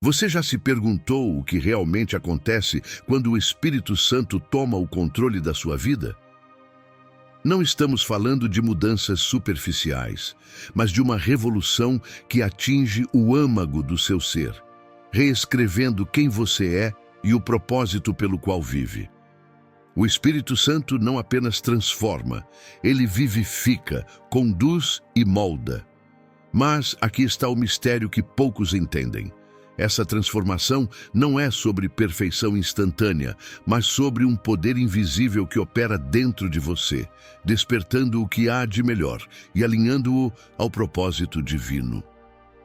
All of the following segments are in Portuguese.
Você já se perguntou o que realmente acontece quando o Espírito Santo toma o controle da sua vida? Não estamos falando de mudanças superficiais, mas de uma revolução que atinge o âmago do seu ser, reescrevendo quem você é e o propósito pelo qual vive. O Espírito Santo não apenas transforma, ele vivifica, conduz e molda. Mas aqui está o mistério que poucos entendem. Essa transformação não é sobre perfeição instantânea, mas sobre um poder invisível que opera dentro de você, despertando o que há de melhor e alinhando-o ao propósito divino.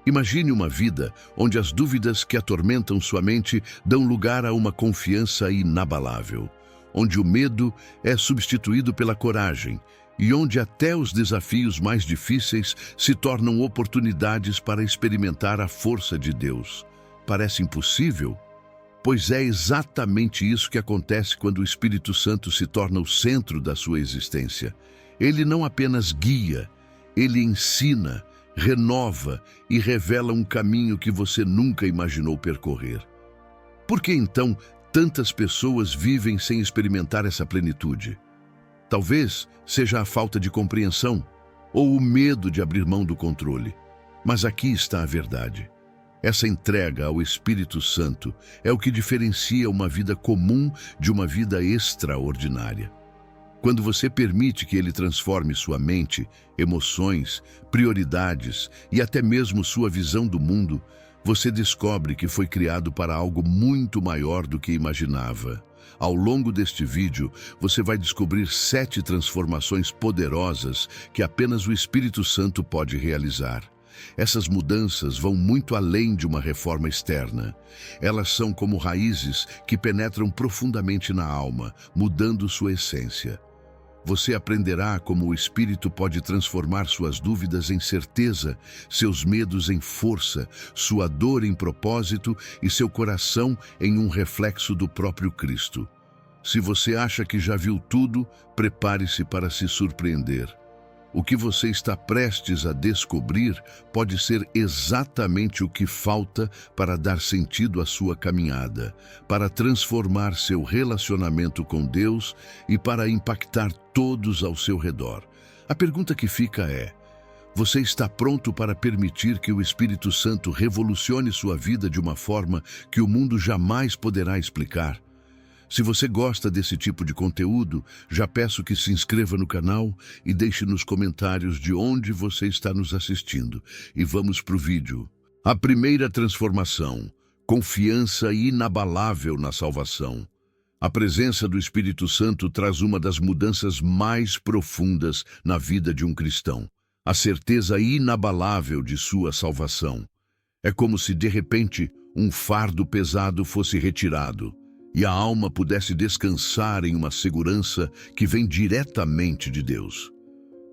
Imagine uma vida onde as dúvidas que atormentam sua mente dão lugar a uma confiança inabalável, onde o medo é substituído pela coragem e onde até os desafios mais difíceis se tornam oportunidades para experimentar a força de Deus. Parece impossível? Pois é exatamente isso que acontece quando o Espírito Santo se torna o centro da sua existência. Ele não apenas guia, ele ensina, renova e revela um caminho que você nunca imaginou percorrer. Por que então tantas pessoas vivem sem experimentar essa plenitude? Talvez seja a falta de compreensão ou o medo de abrir mão do controle. Mas aqui está a verdade. Essa entrega ao Espírito Santo é o que diferencia uma vida comum de uma vida extraordinária. Quando você permite que ele transforme sua mente, emoções, prioridades e até mesmo sua visão do mundo, você descobre que foi criado para algo muito maior do que imaginava. Ao longo deste vídeo, você vai descobrir 7 transformações poderosas que apenas o Espírito Santo pode realizar. Essas mudanças vão muito além de uma reforma externa. Elas são como raízes que penetram profundamente na alma, mudando sua essência. Você aprenderá como o Espírito pode transformar suas dúvidas em certeza, seus medos em força, sua dor em propósito e seu coração em um reflexo do próprio Cristo. Se você acha que já viu tudo, prepare-se para se surpreender. O que você está prestes a descobrir pode ser exatamente o que falta para dar sentido à sua caminhada, para transformar seu relacionamento com Deus e para impactar todos ao seu redor. A pergunta que fica é: você está pronto para permitir que o Espírito Santo revolucione sua vida de uma forma que o mundo jamais poderá explicar? Se você gosta desse tipo de conteúdo, já peço que se inscreva no canal e deixe nos comentários de onde você está nos assistindo. E vamos para o vídeo. A primeira transformação: confiança inabalável na salvação. A presença do Espírito Santo traz uma das mudanças mais profundas na vida de um cristão: a certeza inabalável de sua salvação. É como se, de repente, um fardo pesado fosse retirado e a alma pudesse descansar em uma segurança que vem diretamente de Deus.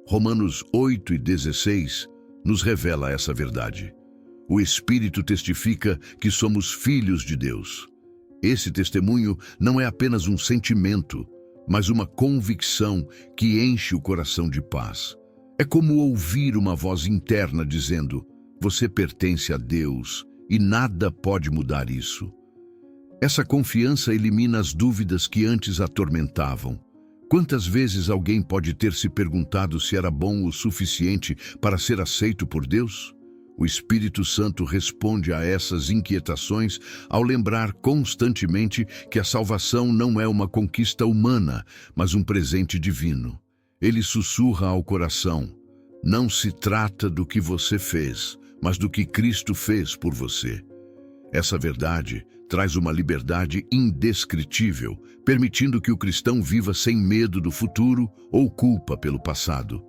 Romanos 8:16 nos revela essa verdade. O Espírito testifica que somos filhos de Deus. Esse testemunho não é apenas um sentimento, mas uma convicção que enche o coração de paz. É como ouvir uma voz interna dizendo: você pertence a Deus e nada pode mudar isso. Essa confiança elimina as dúvidas que antes atormentavam. Quantas vezes alguém pode ter se perguntado se era bom o suficiente para ser aceito por Deus? O Espírito Santo responde a essas inquietações ao lembrar constantemente que a salvação não é uma conquista humana, mas um presente divino. Ele sussurra ao coração: não se trata do que você fez, mas do que Cristo fez por você. Essa verdade traz uma liberdade indescritível, permitindo que o cristão viva sem medo do futuro ou culpa pelo passado.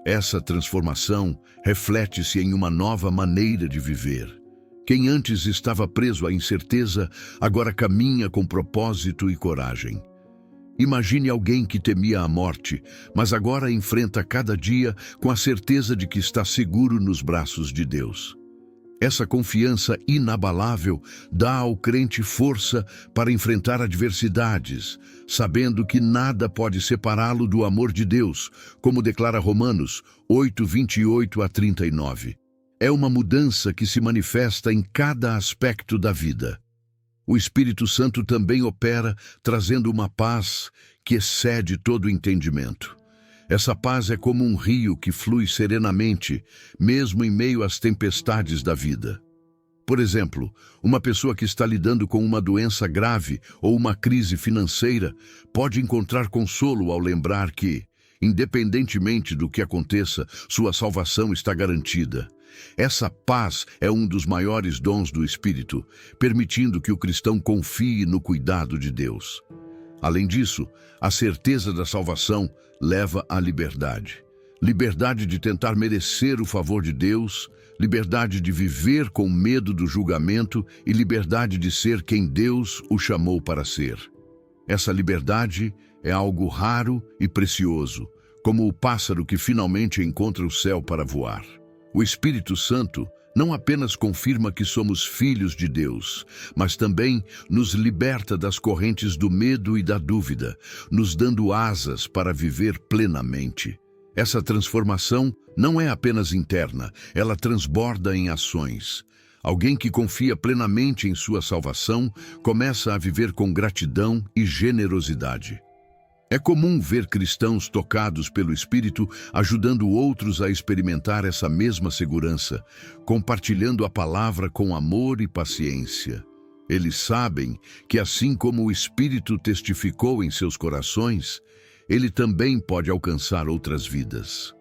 Essa transformação reflete-se em uma nova maneira de viver. Quem antes estava preso à incerteza, agora caminha com propósito e coragem. Imagine alguém que temia a morte, mas agora enfrenta cada dia com a certeza de que está seguro nos braços de Deus. Essa confiança inabalável dá ao crente força para enfrentar adversidades, sabendo que nada pode separá-lo do amor de Deus, como declara Romanos 8:28-39. É uma mudança que se manifesta em cada aspecto da vida. O Espírito Santo também opera, trazendo uma paz que excede todo entendimento. Essa paz é como um rio que flui serenamente, mesmo em meio às tempestades da vida. Por exemplo, uma pessoa que está lidando com uma doença grave ou uma crise financeira pode encontrar consolo ao lembrar que, independentemente do que aconteça, sua salvação está garantida. Essa paz é um dos maiores dons do Espírito, permitindo que o cristão confie no cuidado de Deus. Além disso, a certeza da salvação leva à liberdade. Liberdade de tentar merecer o favor de Deus, liberdade de viver com medo do julgamento e liberdade de ser quem Deus o chamou para ser. Essa liberdade é algo raro e precioso, como o pássaro que finalmente encontra o céu para voar. O Espírito Santo não apenas confirma que somos filhos de Deus, mas também nos liberta das correntes do medo e da dúvida, nos dando asas para viver plenamente. Essa transformação não é apenas interna, ela transborda em ações. Alguém que confia plenamente em sua salvação começa a viver com gratidão e generosidade. É comum ver cristãos tocados pelo Espírito ajudando outros a experimentar essa mesma segurança, compartilhando a palavra com amor e paciência. Eles sabem que, assim como o Espírito testificou em seus corações, ele também pode alcançar outras vidas.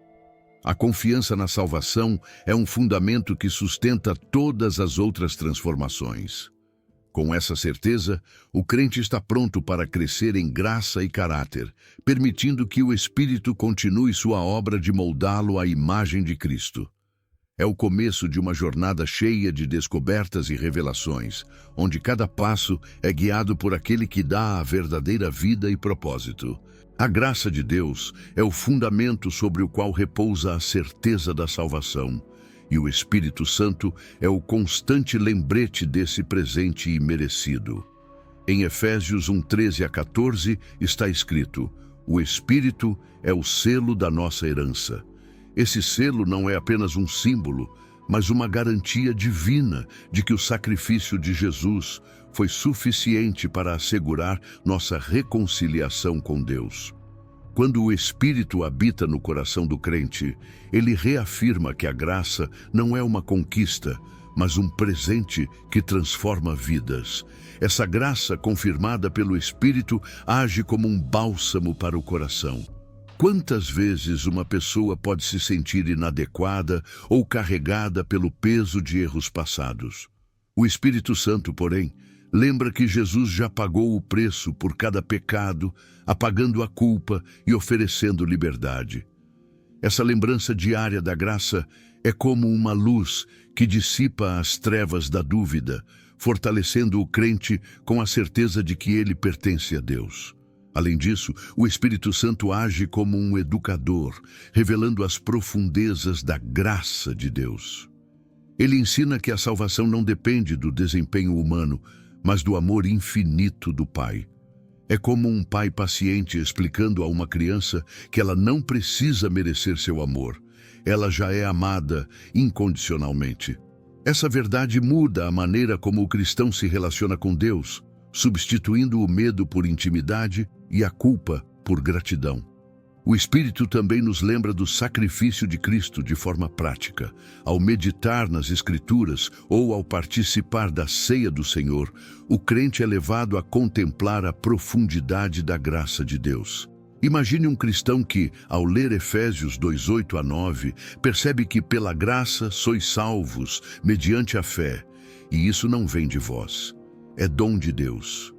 A confiança na salvação é um fundamento que sustenta todas as outras transformações. Com essa certeza, o crente está pronto para crescer em graça e caráter, permitindo que o Espírito continue sua obra de moldá-lo à imagem de Cristo. É o começo de uma jornada cheia de descobertas e revelações, onde cada passo é guiado por aquele que dá a verdadeira vida e propósito. A graça de Deus é o fundamento sobre o qual repousa a certeza da salvação. E o Espírito Santo é o constante lembrete desse presente imerecido. Em Efésios 1:13-14 está escrito: o Espírito é o selo da nossa herança. Esse selo não é apenas um símbolo, mas uma garantia divina de que o sacrifício de Jesus foi suficiente para assegurar nossa reconciliação com Deus. Quando o Espírito habita no coração do crente, ele reafirma que a graça não é uma conquista, mas um presente que transforma vidas. Essa graça, confirmada pelo Espírito, age como um bálsamo para o coração. Quantas vezes uma pessoa pode se sentir inadequada ou carregada pelo peso de erros passados? O Espírito Santo, porém, lembra que Jesus já pagou o preço por cada pecado, apagando a culpa e oferecendo liberdade. Essa lembrança diária da graça é como uma luz que dissipa as trevas da dúvida, fortalecendo o crente com a certeza de que ele pertence a Deus. Além disso, o Espírito Santo age como um educador, revelando as profundezas da graça de Deus. Ele ensina que a salvação não depende do desempenho humano, mas do amor infinito do Pai. É como um pai paciente explicando a uma criança que ela não precisa merecer seu amor. Ela já é amada incondicionalmente. Essa verdade muda a maneira como o cristão se relaciona com Deus, substituindo o medo por intimidade e a culpa por gratidão. O Espírito também nos lembra do sacrifício de Cristo de forma prática. Ao meditar nas Escrituras ou ao participar da ceia do Senhor, o crente é levado a contemplar a profundidade da graça de Deus. Imagine um cristão que, ao ler Efésios 2:8-9, percebe que pela graça sois salvos, mediante a fé, e isso não vem de vós, é dom de Deus.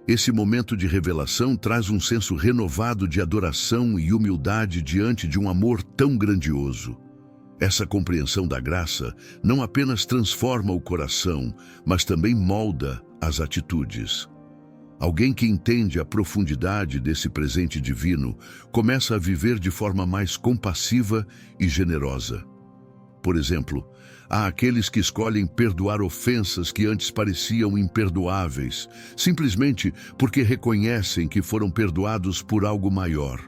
Esse momento de revelação traz um senso renovado de adoração e humildade diante de um amor tão grandioso. Essa compreensão da graça não apenas transforma o coração, mas também molda as atitudes. Alguém que entende a profundidade desse presente divino começa a viver de forma mais compassiva e generosa. Por exemplo, há aqueles que escolhem perdoar ofensas que antes pareciam imperdoáveis, simplesmente porque reconhecem que foram perdoados por algo maior.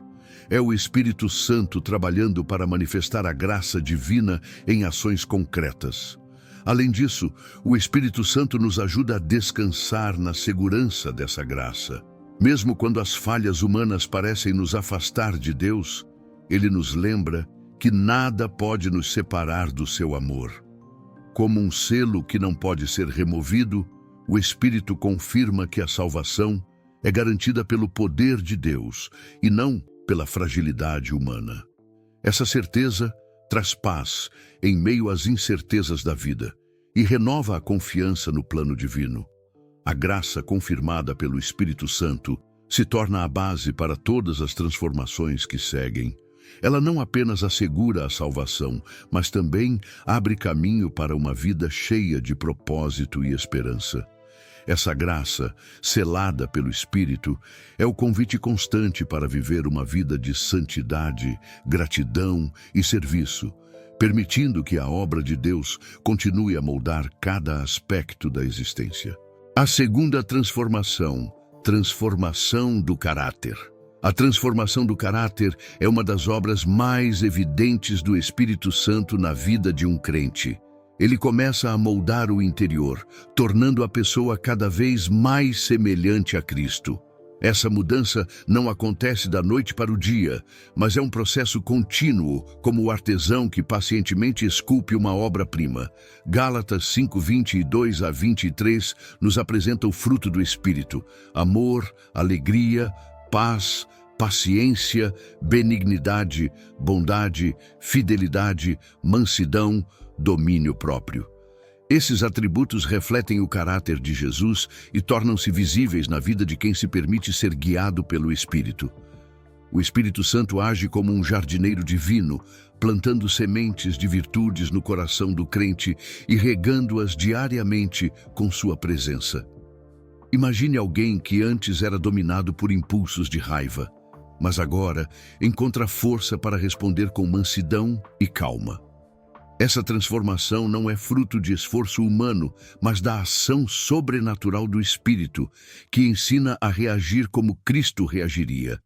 é o Espírito Santo trabalhando para manifestar a graça divina em ações concretas. Além disso, o Espírito Santo nos ajuda a descansar na segurança dessa graça. Mesmo quando as falhas humanas parecem nos afastar de Deus, Ele nos lembra que nada pode nos separar do seu amor. Como um selo que não pode ser removido, o Espírito confirma que a salvação é garantida pelo poder de Deus e não pela fragilidade humana. Essa certeza traz paz em meio às incertezas da vida e renova a confiança no plano divino. A graça confirmada pelo Espírito Santo se torna a base para todas as transformações que seguem. Ela não apenas assegura a salvação, mas também abre caminho para uma vida cheia de propósito e esperança. Essa graça, selada pelo Espírito, é o convite constante para viver uma vida de santidade, gratidão e serviço, permitindo que a obra de Deus continue a moldar cada aspecto da existência. A segunda transformação do caráter. A transformação do caráter é uma das obras mais evidentes do Espírito Santo na vida de um crente. Ele começa a moldar o interior, tornando a pessoa cada vez mais semelhante a Cristo. Essa mudança não acontece da noite para o dia, mas é um processo contínuo, como o artesão que pacientemente esculpe uma obra-prima. Gálatas 5:22-23 nos apresenta o fruto do Espírito: amor, alegria, paz, paciência, benignidade, bondade, fidelidade, mansidão, domínio próprio. Esses atributos refletem o caráter de Jesus e tornam-se visíveis na vida de quem se permite ser guiado pelo Espírito. O Espírito Santo age como um jardineiro divino, plantando sementes de virtudes no coração do crente e regando-as diariamente com sua presença. Imagine alguém que antes era dominado por impulsos de raiva, mas agora encontra força para responder com mansidão e calma. Essa transformação não é fruto de esforço humano, mas da ação sobrenatural do Espírito, que ensina a reagir como Cristo reagiria.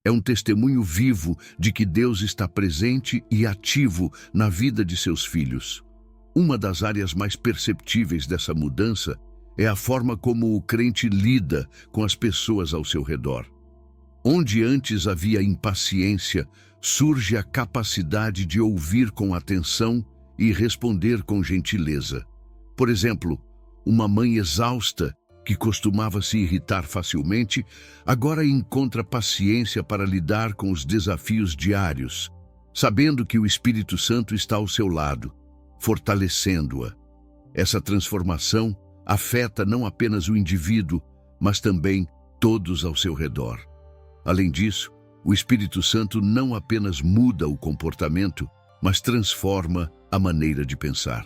É um testemunho vivo de que Deus está presente e ativo na vida de seus filhos. Uma das áreas mais perceptíveis dessa mudança é a forma como o crente lida com as pessoas ao seu redor. Onde antes havia impaciência, surge a capacidade de ouvir com atenção e responder com gentileza. Por exemplo, uma mãe exausta, que costumava se irritar facilmente, agora encontra paciência para lidar com os desafios diários, sabendo que o Espírito Santo está ao seu lado, fortalecendo-a. Essa transformação afeta não apenas o indivíduo, mas também todos ao seu redor. Além disso, o Espírito Santo não apenas muda o comportamento, mas transforma a maneira de pensar.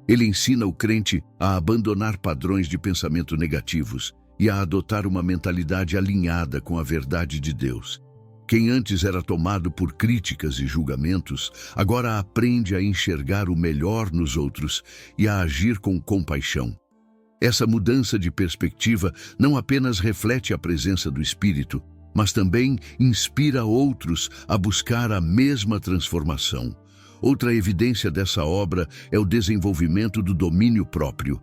Ele ensina o crente a abandonar padrões de pensamento negativos e a adotar uma mentalidade alinhada com a verdade de Deus. Quem antes era tomado por críticas e julgamentos, agora aprende a enxergar o melhor nos outros e a agir com compaixão. Essa mudança de perspectiva não apenas reflete a presença do Espírito, mas também inspira outros a buscar a mesma transformação. Outra evidência dessa obra é o desenvolvimento do domínio próprio.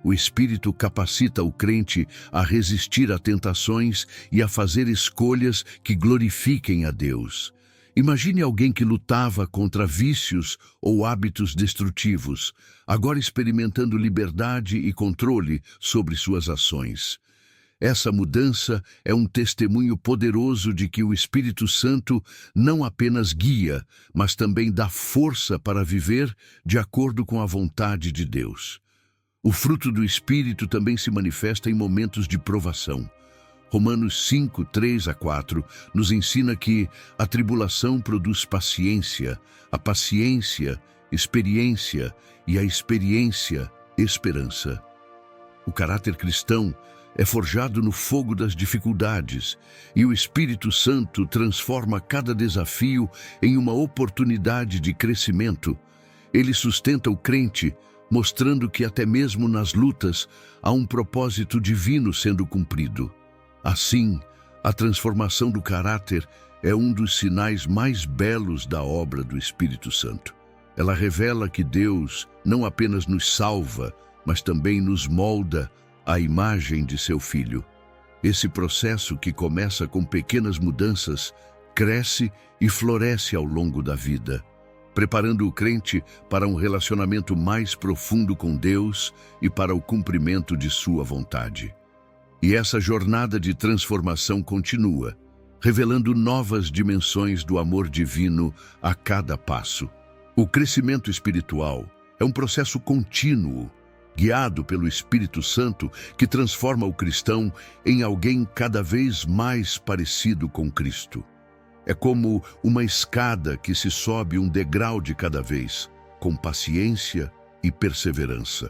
O Espírito capacita o crente a resistir a tentações e a fazer escolhas que glorifiquem a Deus. Imagine alguém que lutava contra vícios ou hábitos destrutivos, agora experimentando liberdade e controle sobre suas ações. Essa mudança é um testemunho poderoso de que o Espírito Santo não apenas guia, mas também dá força para viver de acordo com a vontade de Deus. O fruto do Espírito também se manifesta em momentos de provação. Romanos 5:3-4 nos ensina que a tribulação produz paciência, a paciência, experiência e a experiência, esperança. O caráter cristão é forjado no fogo das dificuldades, e o Espírito Santo transforma cada desafio em uma oportunidade de crescimento. Ele sustenta o crente, mostrando que até mesmo nas lutas há um propósito divino sendo cumprido. Assim, A transformação do caráter é um dos sinais mais belos da obra do Espírito Santo. Ela revela que Deus não apenas nos salva, mas também nos molda à imagem de seu Filho. Esse processo, que começa com pequenas mudanças, cresce e floresce ao longo da vida, preparando o crente para um relacionamento mais profundo com Deus e para o cumprimento de sua vontade. E essa jornada de transformação continua, revelando novas dimensões do amor divino a cada passo. O crescimento espiritual é um processo contínuo, guiado pelo Espírito Santo, que transforma o cristão em alguém cada vez mais parecido com Cristo. É como uma escada que se sobe um degrau de cada vez, com paciência e perseverança.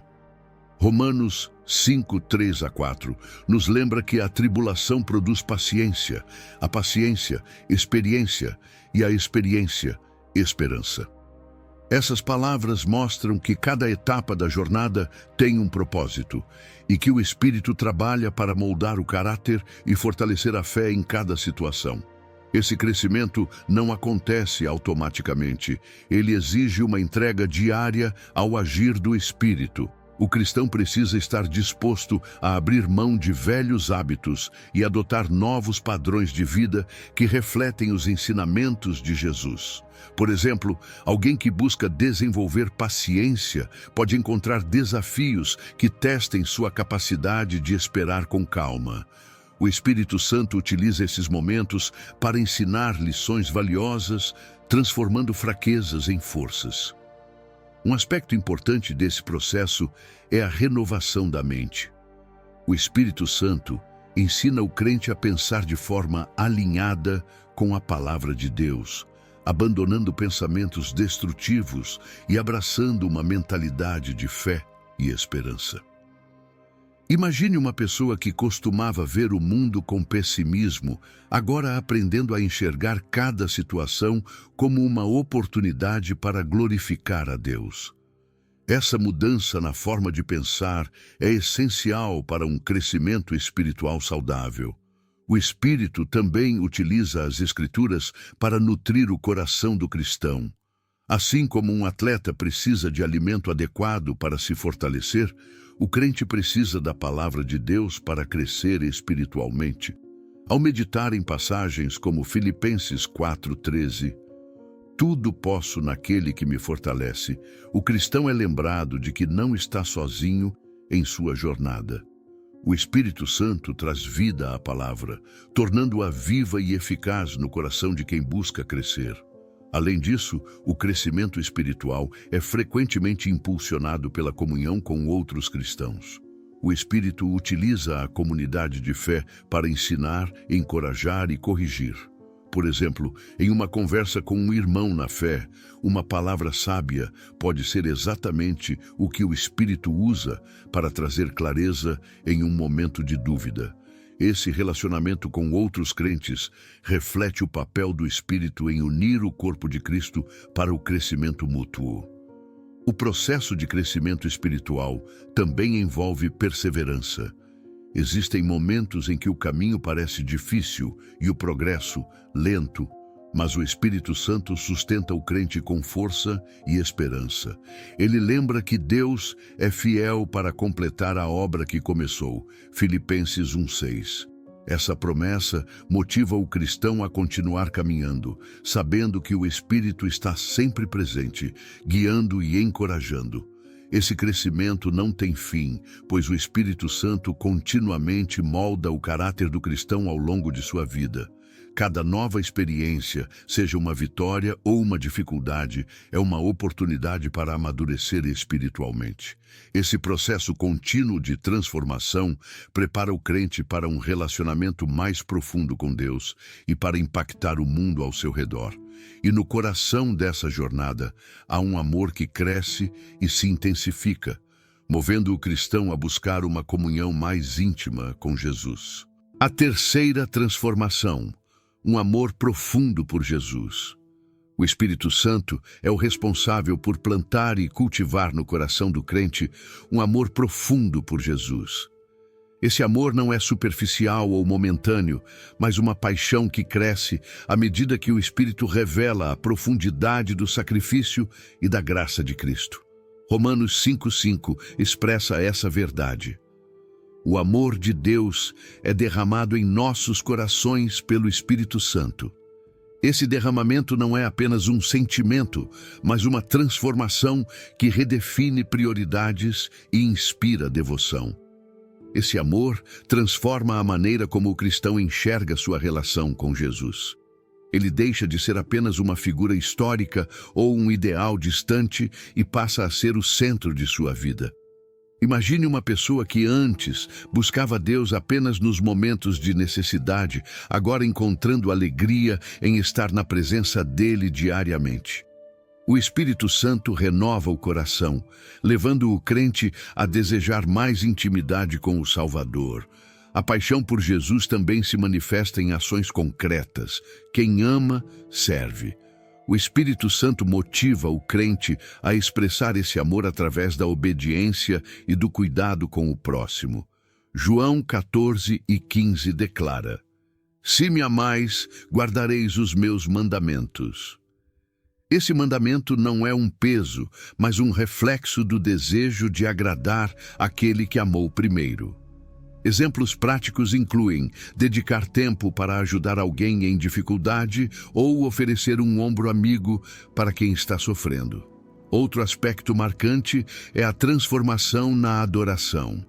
Romanos 5, 3 a 4 nos lembra que a tribulação produz paciência, a paciência, experiência e a experiência, esperança. Essas palavras mostram que cada etapa da jornada tem um propósito e que o Espírito trabalha para moldar o caráter e fortalecer a fé em cada situação. Esse crescimento não acontece automaticamente, ele exige uma entrega diária ao agir do Espírito. O cristão precisa estar disposto a abrir mão de velhos hábitos e adotar novos padrões de vida que refletem os ensinamentos de Jesus. Por exemplo, alguém que busca desenvolver paciência pode encontrar desafios que testem sua capacidade de esperar com calma. O Espírito Santo utiliza esses momentos para ensinar lições valiosas, transformando fraquezas em forças. Um aspecto importante desse processo é a renovação da mente. O Espírito Santo ensina o crente a pensar de forma alinhada com a palavra de Deus, abandonando pensamentos destrutivos e abraçando uma mentalidade de fé e esperança. Imagine uma pessoa que costumava ver o mundo com pessimismo, agora aprendendo a enxergar cada situação como uma oportunidade para glorificar a Deus. Essa mudança na forma de pensar é essencial para um crescimento espiritual saudável. O Espírito também utiliza as Escrituras para nutrir o coração do cristão. Assim como um atleta precisa de alimento adequado para se fortalecer, o crente precisa da palavra de Deus para crescer espiritualmente. Ao meditar em passagens como Filipenses 4:13, tudo posso naquele que me fortalece, o cristão é lembrado de que não está sozinho em sua jornada. O Espírito Santo traz vida à palavra, tornando-a viva e eficaz no coração de quem busca crescer. Além disso, o crescimento espiritual é frequentemente impulsionado pela comunhão com outros cristãos. O Espírito utiliza a comunidade de fé para ensinar, encorajar e corrigir. Por exemplo, em uma conversa com um irmão na fé, uma palavra sábia pode ser exatamente o que o Espírito usa para trazer clareza em um momento de dúvida. Esse relacionamento com outros crentes reflete o papel do Espírito em unir o corpo de Cristo para o crescimento mútuo. O processo de crescimento espiritual também envolve perseverança. Existem momentos em que o caminho parece difícil e o progresso lento, mas o Espírito Santo sustenta o crente com força e esperança. Ele lembra que Deus é fiel para completar a obra que começou. Filipenses 1:6. Essa promessa motiva o cristão a continuar caminhando, sabendo que o Espírito está sempre presente, guiando e encorajando. Esse crescimento não tem fim, pois o Espírito Santo continuamente molda o caráter do cristão ao longo de sua vida. Cada nova experiência, seja uma vitória ou uma dificuldade, é uma oportunidade para amadurecer espiritualmente. Esse processo contínuo de transformação prepara o crente para um relacionamento mais profundo com Deus e para impactar o mundo ao seu redor. E no coração dessa jornada há um amor que cresce e se intensifica, movendo o cristão a buscar uma comunhão mais íntima com Jesus. A terceira transformação: um amor profundo por Jesus. O Espírito Santo é o responsável por plantar e cultivar no coração do crente um amor profundo por Jesus. Esse amor não é superficial ou momentâneo, mas uma paixão que cresce à medida que o Espírito revela a profundidade do sacrifício e da graça de Cristo. Romanos 5,5 expressa essa verdade. O amor de Deus é derramado em nossos corações pelo Espírito Santo. Esse derramamento não é apenas um sentimento, mas uma transformação que redefine prioridades e inspira devoção. Esse amor transforma a maneira como o cristão enxerga sua relação com Jesus. Ele deixa de ser apenas uma figura histórica ou um ideal distante e passa a ser o centro de sua vida. Imagine uma pessoa que antes buscava Deus apenas nos momentos de necessidade, agora encontrando alegria em estar na presença dele diariamente. O Espírito Santo renova o coração, levando o crente a desejar mais intimidade com o Salvador. A paixão por Jesus também se manifesta em ações concretas. Quem ama, serve. O Espírito Santo motiva o crente a expressar esse amor através da obediência e do cuidado com o próximo. João 14:15 declara: Se me amais, guardareis os meus mandamentos. Esse mandamento não é um peso, mas um reflexo do desejo de agradar aquele que amou primeiro. Exemplos práticos incluem dedicar tempo para ajudar alguém em dificuldade ou oferecer um ombro amigo para quem está sofrendo. Outro aspecto marcante é a transformação na adoração.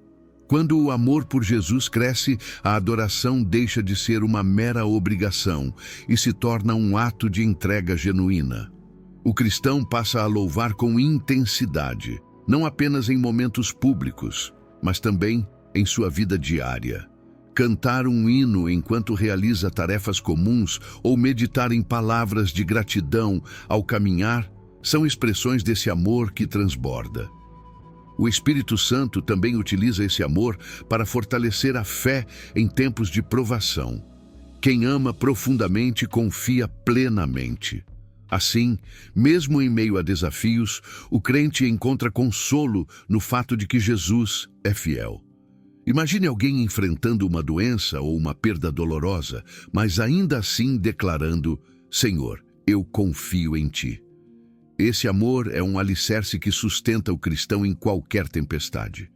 Quando o amor por Jesus cresce, a adoração deixa de ser uma mera obrigação e se torna um ato de entrega genuína. O cristão passa a louvar com intensidade, não apenas em momentos públicos, mas também em sua vida diária. Cantar um hino enquanto realiza tarefas comuns ou meditar em palavras de gratidão ao caminhar são expressões desse amor que transborda. O Espírito Santo também utiliza esse amor para fortalecer a fé em tempos de provação. Quem ama profundamente confia plenamente. Assim, mesmo em meio a desafios, o crente encontra consolo no fato de que Jesus é fiel. Imagine alguém enfrentando uma doença ou uma perda dolorosa, mas ainda assim declarando: Senhor, eu confio em Ti. Esse amor é um alicerce que sustenta o cristão em qualquer tempestade.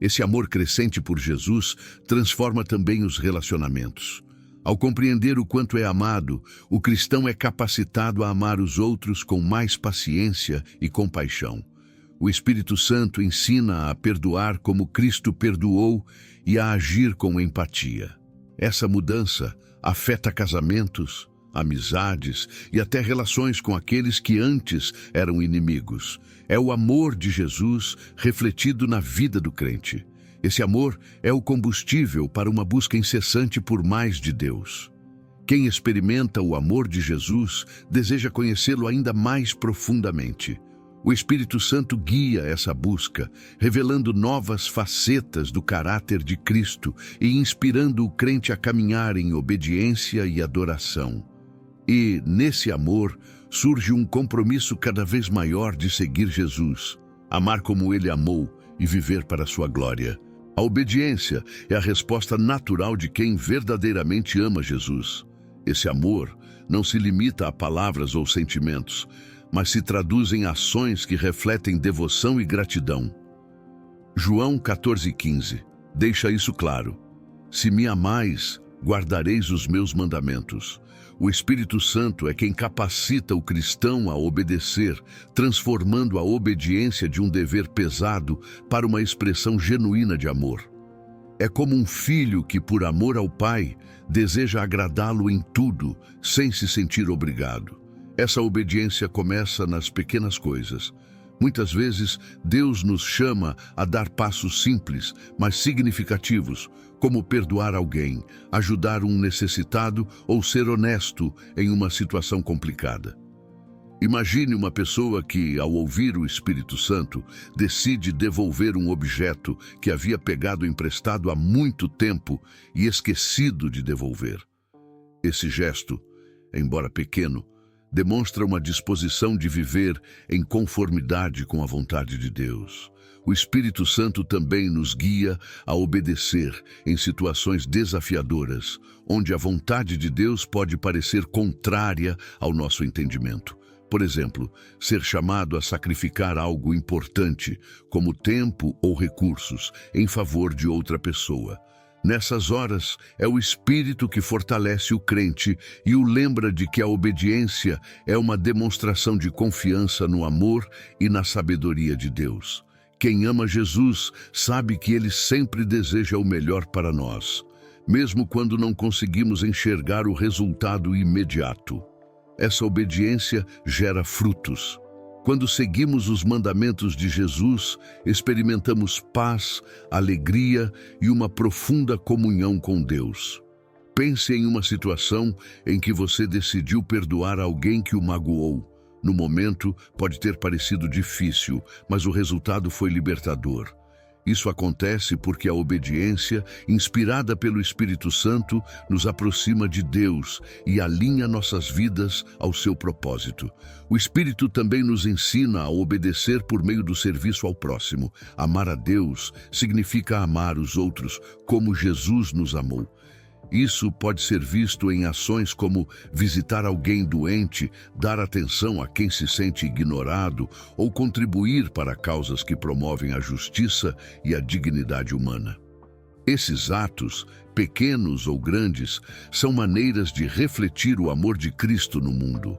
Esse amor crescente por Jesus transforma também os relacionamentos. Ao compreender o quanto é amado, o cristão é capacitado a amar os outros com mais paciência e compaixão. O Espírito Santo ensina a perdoar como Cristo perdoou e a agir com empatia. Essa mudança afeta casamentos, amizades e até relações com aqueles que antes eram inimigos. É o amor de Jesus refletido na vida do crente. Esse amor é o combustível para uma busca incessante por mais de Deus. Quem experimenta o amor de Jesus deseja conhecê-lo ainda mais profundamente. O Espírito Santo guia essa busca, revelando novas facetas do caráter de Cristo e inspirando o crente a caminhar em obediência e adoração. E, nesse amor, surge um compromisso cada vez maior de seguir Jesus, amar como Ele amou e viver para a sua glória. A obediência é a resposta natural de quem verdadeiramente ama Jesus. Esse amor não se limita a palavras ou sentimentos, mas se traduz em ações que refletem devoção e gratidão. João 14,15 deixa isso claro. Se me amais, guardareis os meus mandamentos. O Espírito Santo é quem capacita o cristão a obedecer, transformando a obediência de um dever pesado para uma expressão genuína de amor. É como um filho que, por amor ao pai, deseja agradá-lo em tudo, sem se sentir obrigado. Essa obediência começa nas pequenas coisas. Muitas vezes, Deus nos chama a dar passos simples, mas significativos, como perdoar alguém, ajudar um necessitado ou ser honesto em uma situação complicada. Imagine uma pessoa que, ao ouvir o Espírito Santo, decide devolver um objeto que havia pegado emprestado há muito tempo e esquecido de devolver. Esse gesto, embora pequeno, demonstra uma disposição de viver em conformidade com a vontade de Deus. O Espírito Santo também nos guia a obedecer em situações desafiadoras, onde a vontade de Deus pode parecer contrária ao nosso entendimento. Por exemplo, ser chamado a sacrificar algo importante, como tempo ou recursos, em favor de outra pessoa. Nessas horas, é o Espírito que fortalece o crente e o lembra de que a obediência é uma demonstração de confiança no amor e na sabedoria de Deus. Quem ama Jesus sabe que Ele sempre deseja o melhor para nós, mesmo quando não conseguimos enxergar o resultado imediato. Essa obediência gera frutos. Quando seguimos os mandamentos de Jesus, experimentamos paz, alegria e uma profunda comunhão com Deus. Pense em uma situação em que você decidiu perdoar alguém que o magoou. No momento, pode ter parecido difícil, mas o resultado foi libertador. Isso acontece porque a obediência, inspirada pelo Espírito Santo, nos aproxima de Deus e alinha nossas vidas ao seu propósito. O Espírito também nos ensina a obedecer por meio do serviço ao próximo. Amar a Deus significa amar os outros como Jesus nos amou. Isso pode ser visto em ações como visitar alguém doente, dar atenção a quem se sente ignorado ou contribuir para causas que promovem a justiça e a dignidade humana. Esses atos, pequenos ou grandes, são maneiras de refletir o amor de Cristo no mundo.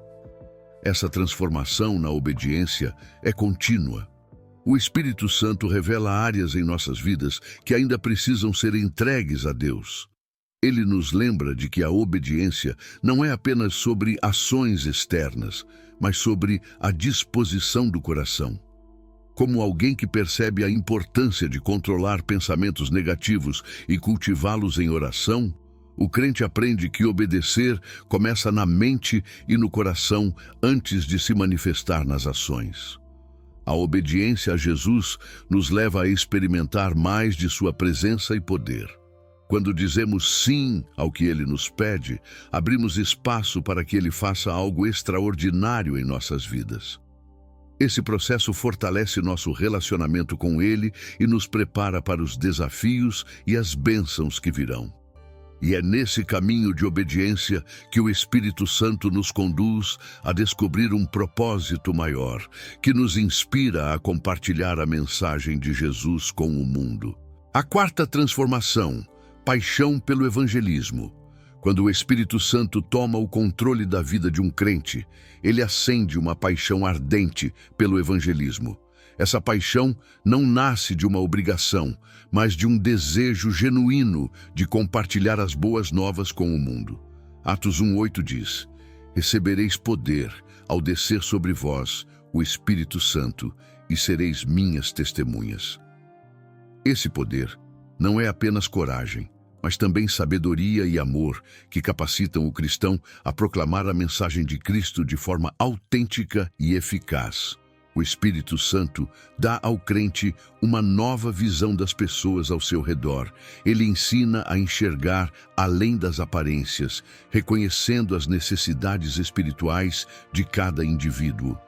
Essa transformação na obediência é contínua. O Espírito Santo revela áreas em nossas vidas que ainda precisam ser entregues a Deus. Ele nos lembra de que a obediência não é apenas sobre ações externas, mas sobre a disposição do coração. Como alguém que percebe a importância de controlar pensamentos negativos e cultivá-los em oração, o crente aprende que obedecer começa na mente e no coração antes de se manifestar nas ações. A obediência a Jesus nos leva a experimentar mais de sua presença e poder. Quando dizemos sim ao que Ele nos pede, abrimos espaço para que Ele faça algo extraordinário em nossas vidas. Esse processo fortalece nosso relacionamento com Ele e nos prepara para os desafios e as bênçãos que virão. E é nesse caminho de obediência que o Espírito Santo nos conduz a descobrir um propósito maior, que nos inspira a compartilhar a mensagem de Jesus com o mundo. A quarta transformação: paixão pelo evangelismo. Quando o Espírito Santo toma o controle da vida de um crente, ele acende uma paixão ardente pelo evangelismo. Essa paixão não nasce de uma obrigação, mas de um desejo genuíno de compartilhar as boas novas com o mundo. Atos 1:8 diz: "Recebereis poder ao descer sobre vós o Espírito Santo, e sereis minhas testemunhas." Esse poder não é apenas coragem, mas também sabedoria e amor que capacitam o cristão a proclamar a mensagem de Cristo de forma autêntica e eficaz. O Espírito Santo dá ao crente uma nova visão das pessoas ao seu redor. Ele ensina a enxergar além das aparências, reconhecendo as necessidades espirituais de cada indivíduo.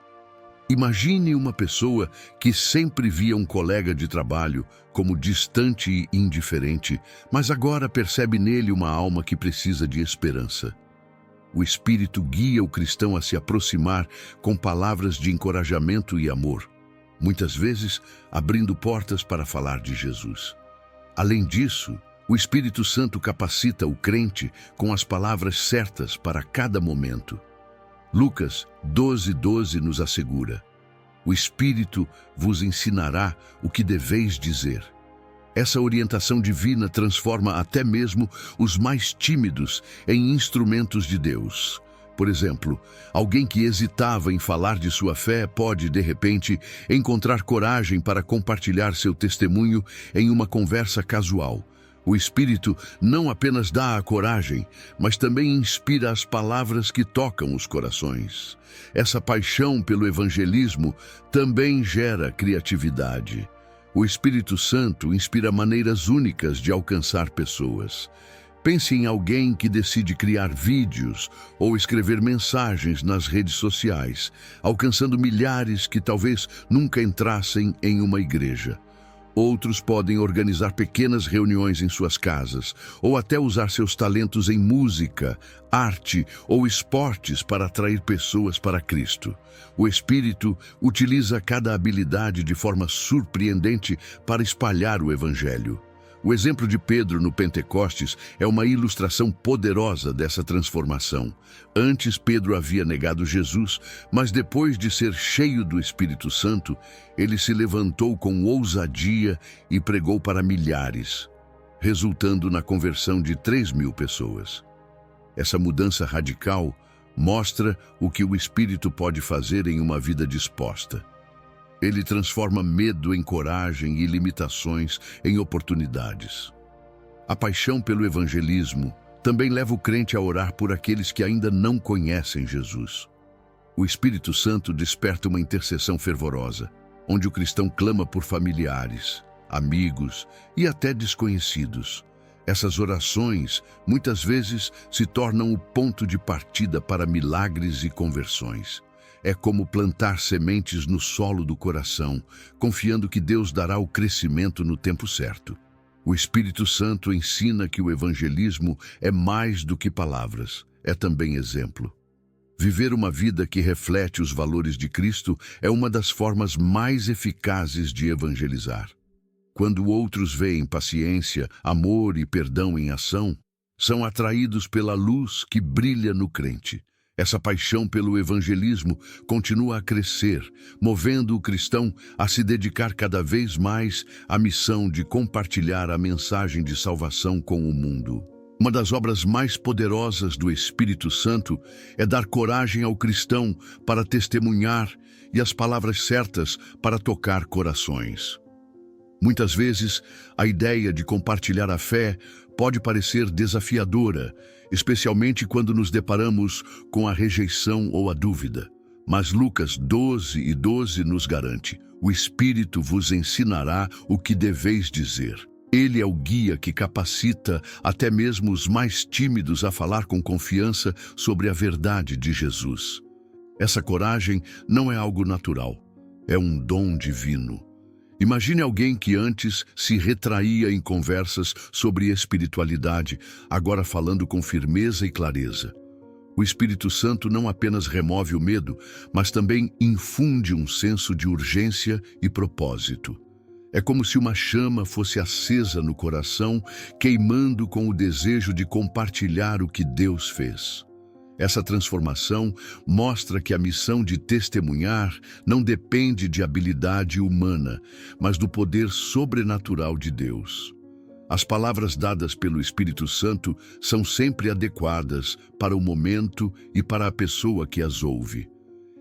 Imagine uma pessoa que sempre via um colega de trabalho como distante e indiferente, mas agora percebe nele uma alma que precisa de esperança. O Espírito guia o cristão a se aproximar com palavras de encorajamento e amor, muitas vezes abrindo portas para falar de Jesus. Além disso, o Espírito Santo capacita o crente com as palavras certas para cada momento. Lucas 12:12 nos assegura: "O Espírito vos ensinará o que deveis dizer." Essa orientação divina transforma até mesmo os mais tímidos em instrumentos de Deus. Por exemplo, alguém que hesitava em falar de sua fé pode, de repente, encontrar coragem para compartilhar seu testemunho em uma conversa casual. O Espírito não apenas dá a coragem, mas também inspira as palavras que tocam os corações. Essa paixão pelo evangelismo também gera criatividade. O Espírito Santo inspira maneiras únicas de alcançar pessoas. Pense em alguém que decide criar vídeos ou escrever mensagens nas redes sociais, alcançando milhares que talvez nunca entrassem em uma igreja. Outros podem organizar pequenas reuniões em suas casas, ou até usar seus talentos em música, arte ou esportes para atrair pessoas para Cristo. O Espírito utiliza cada habilidade de forma surpreendente para espalhar o Evangelho. O exemplo de Pedro no Pentecostes é uma ilustração poderosa dessa transformação. Antes, Pedro havia negado Jesus, mas depois de ser cheio do Espírito Santo, ele se levantou com ousadia e pregou para milhares, resultando na conversão de 3.000 pessoas. Essa mudança radical mostra o que o Espírito pode fazer em uma vida disposta. Ele transforma medo em coragem e limitações em oportunidades. A paixão pelo evangelismo também leva o crente a orar por aqueles que ainda não conhecem Jesus. O Espírito Santo desperta uma intercessão fervorosa, onde o cristão clama por familiares, amigos e até desconhecidos. Essas orações, muitas vezes, se tornam o ponto de partida para milagres e conversões. É como plantar sementes no solo do coração, confiando que Deus dará o crescimento no tempo certo. O Espírito Santo ensina que o evangelismo é mais do que palavras, é também exemplo. Viver uma vida que reflete os valores de Cristo é uma das formas mais eficazes de evangelizar. Quando outros veem paciência, amor e perdão em ação, são atraídos pela luz que brilha no crente. Essa paixão pelo evangelismo continua a crescer, movendo o cristão a se dedicar cada vez mais à missão de compartilhar a mensagem de salvação com o mundo. Uma das obras mais poderosas do Espírito Santo é dar coragem ao cristão para testemunhar e as palavras certas para tocar corações. Muitas vezes, a ideia de compartilhar a fé pode parecer desafiadora, especialmente quando nos deparamos com a rejeição ou a dúvida. Mas Lucas 12:12 nos garante: o Espírito vos ensinará o que deveis dizer. Ele é o guia que capacita até mesmo os mais tímidos a falar com confiança sobre a verdade de Jesus. Essa coragem não é algo natural, é um dom divino. Imagine alguém que antes se retraía em conversas sobre espiritualidade, agora falando com firmeza e clareza. O Espírito Santo não apenas remove o medo, mas também infunde um senso de urgência e propósito. É como se uma chama fosse acesa no coração, queimando com o desejo de compartilhar o que Deus fez. Essa transformação mostra que a missão de testemunhar não depende de habilidade humana, mas do poder sobrenatural de Deus. As palavras dadas pelo Espírito Santo são sempre adequadas para o momento e para a pessoa que as ouve.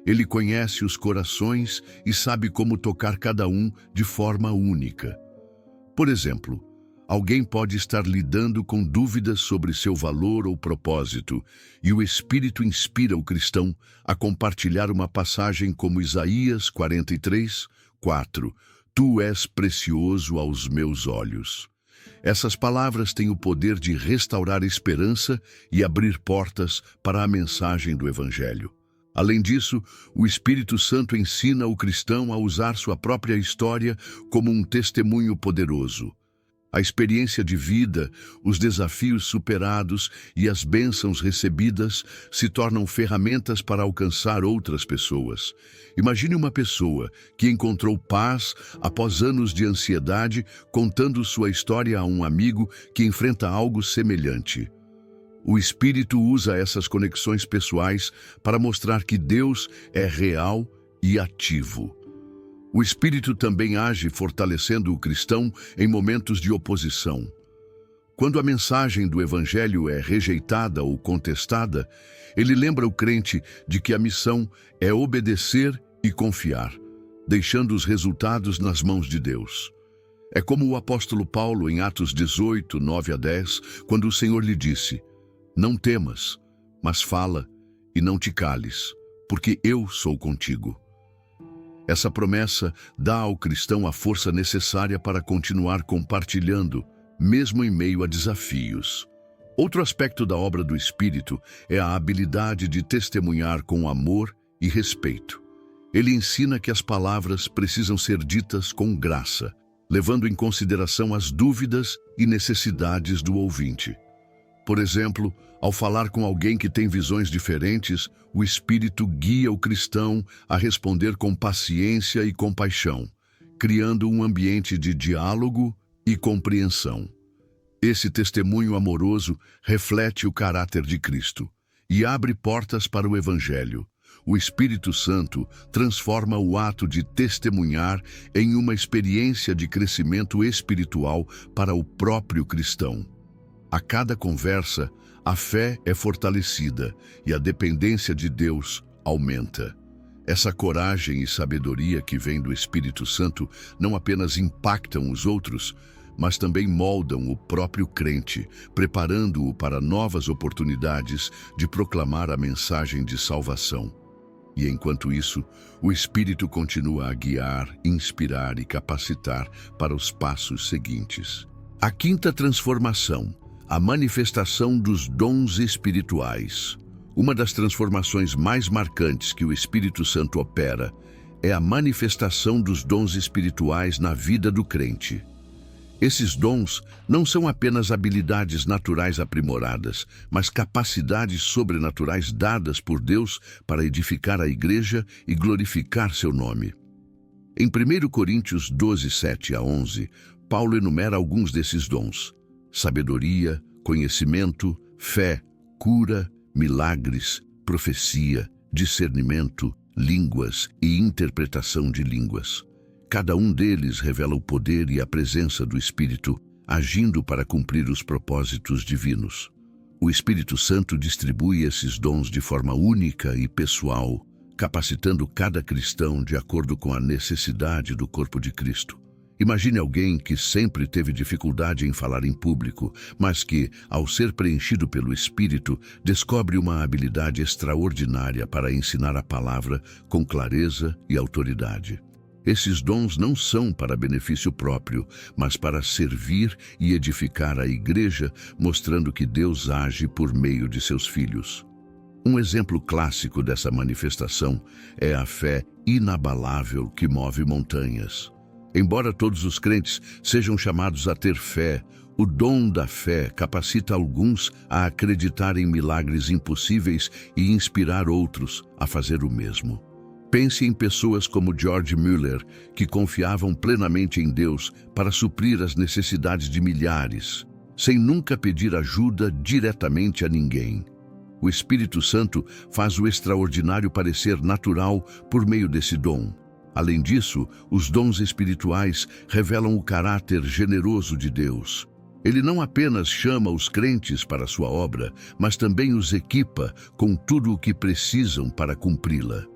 Ele conhece os corações e sabe como tocar cada um de forma única. Por exemplo, alguém pode estar lidando com dúvidas sobre seu valor ou propósito, e o Espírito inspira o cristão a compartilhar uma passagem como Isaías 43:4. Tu és precioso aos meus olhos. Essas palavras têm o poder de restaurar esperança e abrir portas para a mensagem do Evangelho. Além disso, o Espírito Santo ensina o cristão a usar sua própria história como um testemunho poderoso. A experiência de vida, os desafios superados e as bênçãos recebidas se tornam ferramentas para alcançar outras pessoas. Imagine uma pessoa que encontrou paz após anos de ansiedade, contando sua história a um amigo que enfrenta algo semelhante. O Espírito usa essas conexões pessoais para mostrar que Deus é real e ativo. O Espírito também age fortalecendo o cristão em momentos de oposição. Quando a mensagem do Evangelho é rejeitada ou contestada, ele lembra o crente de que a missão é obedecer e confiar, deixando os resultados nas mãos de Deus. É como o apóstolo Paulo em Atos 18:9-10, quando o Senhor lhe disse: não temas, mas fala e não te cales, porque eu sou contigo. Essa promessa dá ao cristão a força necessária para continuar compartilhando, mesmo em meio a desafios. Outro aspecto da obra do Espírito é a habilidade de testemunhar com amor e respeito. Ele ensina que as palavras precisam ser ditas com graça, levando em consideração as dúvidas e necessidades do ouvinte. Por exemplo, ao falar com alguém que tem visões diferentes, o Espírito guia o cristão a responder com paciência e compaixão, criando um ambiente de diálogo e compreensão. Esse testemunho amoroso reflete o caráter de Cristo e abre portas para o Evangelho. O Espírito Santo transforma o ato de testemunhar em uma experiência de crescimento espiritual para o próprio cristão. A cada conversa, a fé é fortalecida e a dependência de Deus aumenta. Essa coragem e sabedoria que vem do Espírito Santo não apenas impactam os outros, mas também moldam o próprio crente, preparando-o para novas oportunidades de proclamar a mensagem de salvação. E enquanto isso, o Espírito continua a guiar, inspirar e capacitar para os passos seguintes. A quinta transformação, a manifestação dos dons espirituais. Uma das transformações mais marcantes que o Espírito Santo opera é a manifestação dos dons espirituais na vida do crente. Esses dons não são apenas habilidades naturais aprimoradas, mas capacidades sobrenaturais dadas por Deus para edificar a igreja e glorificar seu nome. Em 1 Coríntios 12, 7 a 11, Paulo enumera alguns desses dons: sabedoria, conhecimento, fé, cura, milagres, profecia, discernimento, línguas e interpretação de línguas. Cada um deles revela o poder e a presença do Espírito, agindo para cumprir os propósitos divinos. O Espírito Santo distribui esses dons de forma única e pessoal, capacitando cada cristão de acordo com a necessidade do corpo de Cristo. Imagine alguém que sempre teve dificuldade em falar em público, mas que, ao ser preenchido pelo Espírito, descobre uma habilidade extraordinária para ensinar a palavra com clareza e autoridade. Esses dons não são para benefício próprio, mas para servir e edificar a igreja, mostrando que Deus age por meio de seus filhos. Um exemplo clássico dessa manifestação é a fé inabalável que move montanhas. Embora todos os crentes sejam chamados a ter fé, o dom da fé capacita alguns a acreditar em milagres impossíveis e inspirar outros a fazer o mesmo. Pense em pessoas como George Mueller, que confiavam plenamente em Deus para suprir as necessidades de milhares, sem nunca pedir ajuda diretamente a ninguém. O Espírito Santo faz o extraordinário parecer natural por meio desse dom. Além disso, os dons espirituais revelam o caráter generoso de Deus. Ele não apenas chama os crentes para a sua obra, mas também os equipa com tudo o que precisam para cumpri-la.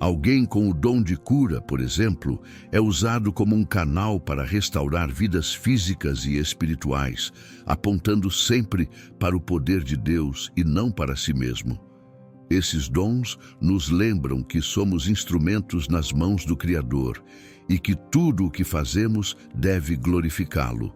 Alguém com o dom de cura, por exemplo, é usado como um canal para restaurar vidas físicas e espirituais, apontando sempre para o poder de Deus e não para si mesmo. Esses dons nos lembram que somos instrumentos nas mãos do Criador e que tudo o que fazemos deve glorificá-lo.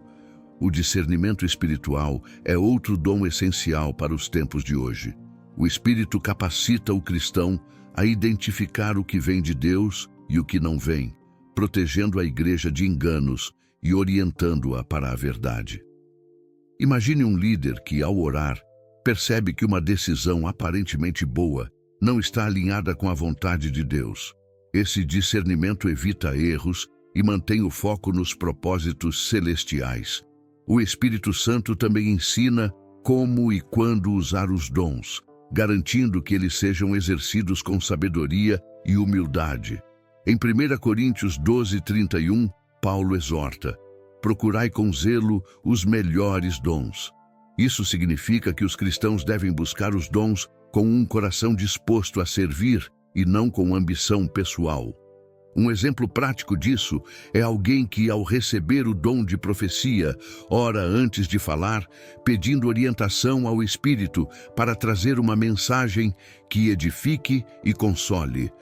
O discernimento espiritual é outro dom essencial para os tempos de hoje. O Espírito capacita o cristão a identificar o que vem de Deus e o que não vem, protegendo a igreja de enganos e orientando-a para a verdade. Imagine um líder que, ao orar, percebe que uma decisão aparentemente boa não está alinhada com a vontade de Deus. Esse discernimento evita erros e mantém o foco nos propósitos celestiais. O Espírito Santo também ensina como e quando usar os dons, garantindo que eles sejam exercidos com sabedoria e humildade. Em 1 Coríntios 12, 31, Paulo exorta: procurai com zelo os melhores dons. Isso significa que os cristãos devem buscar os dons com um coração disposto a servir e não com ambição pessoal. Um exemplo prático disso é alguém que, ao receber o dom de profecia, ora antes de falar, pedindo orientação ao Espírito para trazer uma mensagem que edifique e console.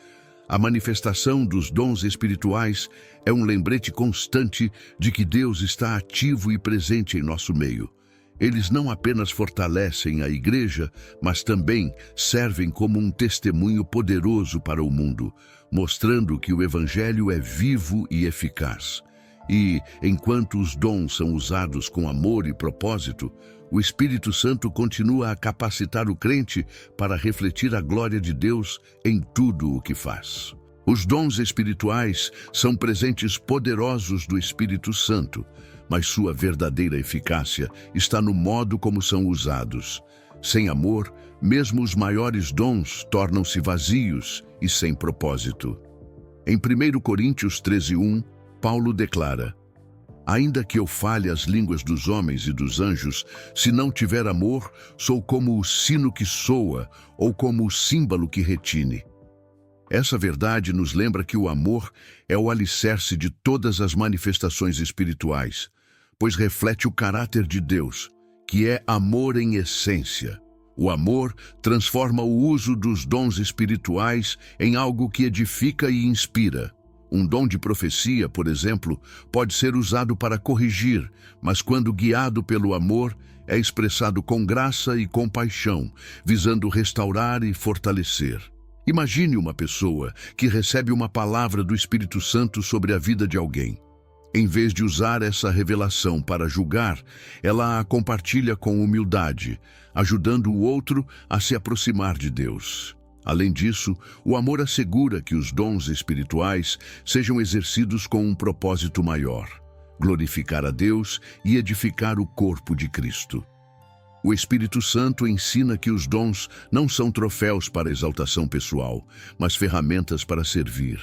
A manifestação dos dons espirituais é um lembrete constante de que Deus está ativo e presente em nosso meio. Eles não apenas fortalecem a igreja, mas também servem como um testemunho poderoso para o mundo, mostrando que o Evangelho é vivo e eficaz. E, enquanto os dons são usados com amor e propósito, o Espírito Santo continua a capacitar o crente para refletir a glória de Deus em tudo o que faz. Os dons espirituais são presentes poderosos do Espírito Santo, mas sua verdadeira eficácia está no modo como são usados. Sem amor, mesmo os maiores dons tornam-se vazios e sem propósito. Em 1 Coríntios 13:1, Paulo declara: ainda que eu fale as línguas dos homens e dos anjos, se não tiver amor, sou como o sino que soa ou como o símbolo que retine. Essa verdade nos lembra que o amor é o alicerce de todas as manifestações espirituais, pois reflete o caráter de Deus, que é amor em essência. O amor transforma o uso dos dons espirituais em algo que edifica e inspira. Um dom de profecia, por exemplo, pode ser usado para corrigir, mas quando guiado pelo amor, é expressado com graça e compaixão, visando restaurar e fortalecer. Imagine uma pessoa que recebe uma palavra do Espírito Santo sobre a vida de alguém. Em vez de usar essa revelação para julgar, ela a compartilha com humildade, ajudando o outro a se aproximar de Deus. Além disso, o amor assegura que os dons espirituais sejam exercidos com um propósito maior: glorificar a Deus e edificar o corpo de Cristo. O Espírito Santo ensina que os dons não são troféus para exaltação pessoal, mas ferramentas para servir.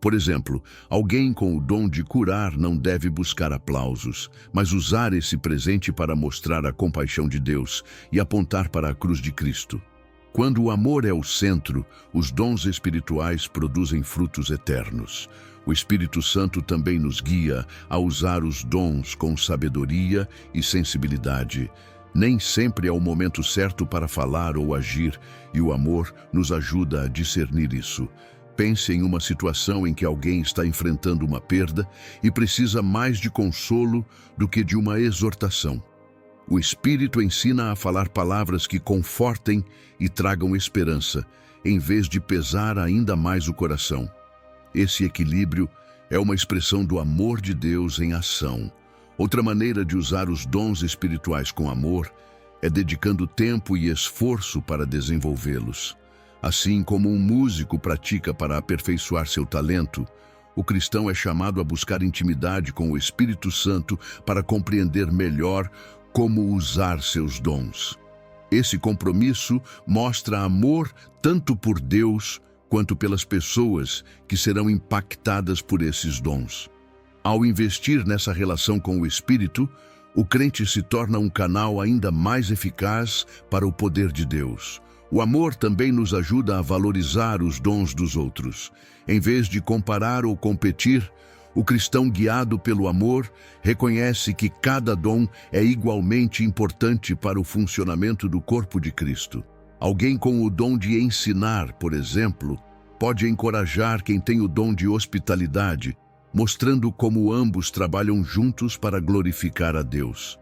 Por exemplo, alguém com o dom de curar não deve buscar aplausos, mas usar esse presente para mostrar a compaixão de Deus e apontar para a cruz de Cristo. Quando o amor é o centro, os dons espirituais produzem frutos eternos. O Espírito Santo também nos guia a usar os dons com sabedoria e sensibilidade. Nem sempre é o momento certo para falar ou agir, e o amor nos ajuda a discernir isso. Pense em uma situação em que alguém está enfrentando uma perda e precisa mais de consolo do que de uma exortação. O Espírito ensina a falar palavras que confortem e tragam esperança, em vez de pesar ainda mais o coração. Esse equilíbrio é uma expressão do amor de Deus em ação. Outra maneira de usar os dons espirituais com amor é dedicando tempo e esforço para desenvolvê-los. Assim como um músico pratica para aperfeiçoar seu talento, o cristão é chamado a buscar intimidade com o Espírito Santo para compreender melhor como usar seus dons. Esse compromisso mostra amor tanto por Deus quanto pelas pessoas que serão impactadas por esses dons. Ao investir nessa relação com o Espírito, o crente se torna um canal ainda mais eficaz para o poder de Deus. O amor também nos ajuda a valorizar os dons dos outros. Em vez de comparar ou competir, o cristão guiado pelo amor reconhece que cada dom é igualmente importante para o funcionamento do corpo de Cristo. Alguém com o dom de ensinar, por exemplo, pode encorajar quem tem o dom de hospitalidade, mostrando como ambos trabalham juntos para glorificar a Deus.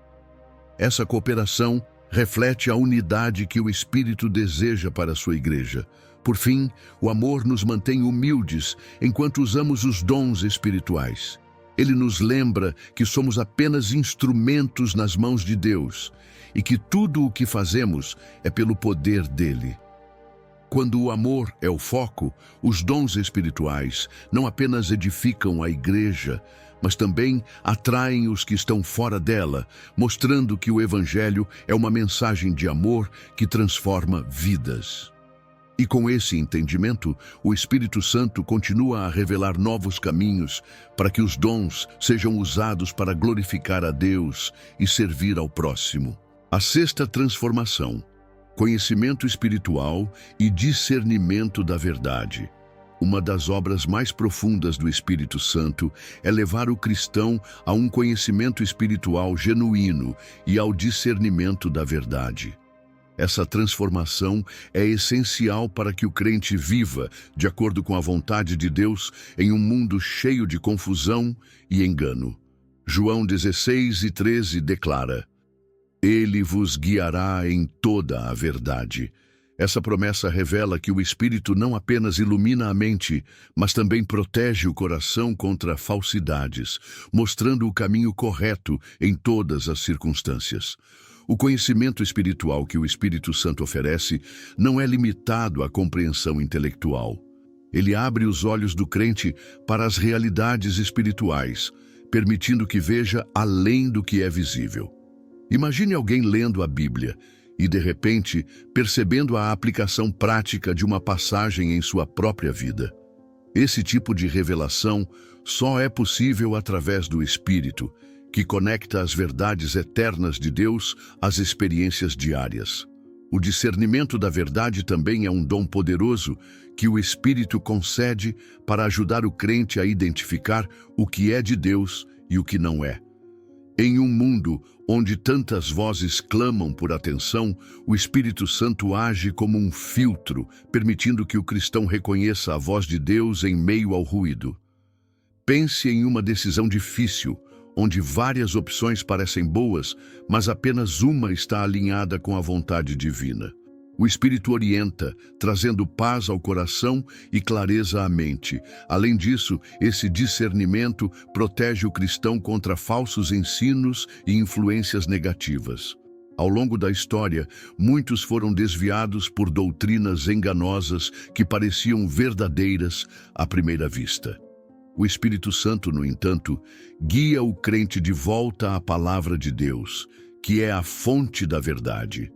Essa cooperação reflete a unidade que o Espírito deseja para a sua igreja. Por fim, o amor nos mantém humildes enquanto usamos os dons espirituais. Ele nos lembra que somos apenas instrumentos nas mãos de Deus e que tudo o que fazemos é pelo poder dele. Quando o amor é o foco, os dons espirituais não apenas edificam a igreja, mas também atraem os que estão fora dela, mostrando que o Evangelho é uma mensagem de amor que transforma vidas. E com esse entendimento, o Espírito Santo continua a revelar novos caminhos para que os dons sejam usados para glorificar a Deus e servir ao próximo. A sexta transformação: conhecimento espiritual e discernimento da verdade. Uma das obras mais profundas do Espírito Santo é levar o cristão a um conhecimento espiritual genuíno e ao discernimento da verdade. Essa transformação é essencial para que o crente viva de acordo com a vontade de Deus em um mundo cheio de confusão e engano. João 16:13 declara: Ele vos guiará em toda a verdade. Essa promessa revela que o Espírito não apenas ilumina a mente, mas também protege o coração contra falsidades, mostrando o caminho correto em todas as circunstâncias. O conhecimento espiritual que o Espírito Santo oferece não é limitado à compreensão intelectual. Ele abre os olhos do crente para as realidades espirituais, permitindo que veja além do que é visível. Imagine alguém lendo a Bíblia e, de repente, percebendo a aplicação prática de uma passagem em sua própria vida. Esse tipo de revelação só é possível através do Espírito, que conecta as verdades eternas de Deus às experiências diárias. O discernimento da verdade também é um dom poderoso que o Espírito concede para ajudar o crente a identificar o que é de Deus e o que não é. Em um mundo onde tantas vozes clamam por atenção, o Espírito Santo age como um filtro, permitindo que o cristão reconheça a voz de Deus em meio ao ruído. Pense em uma decisão difícil, onde várias opções parecem boas, mas apenas uma está alinhada com a vontade divina. O Espírito orienta, trazendo paz ao coração e clareza à mente. Além disso, esse discernimento protege o cristão contra falsos ensinos e influências negativas. Ao longo da história, muitos foram desviados por doutrinas enganosas que pareciam verdadeiras à primeira vista. O Espírito Santo, no entanto, guia o crente de volta à palavra de Deus, que é a fonte da verdade.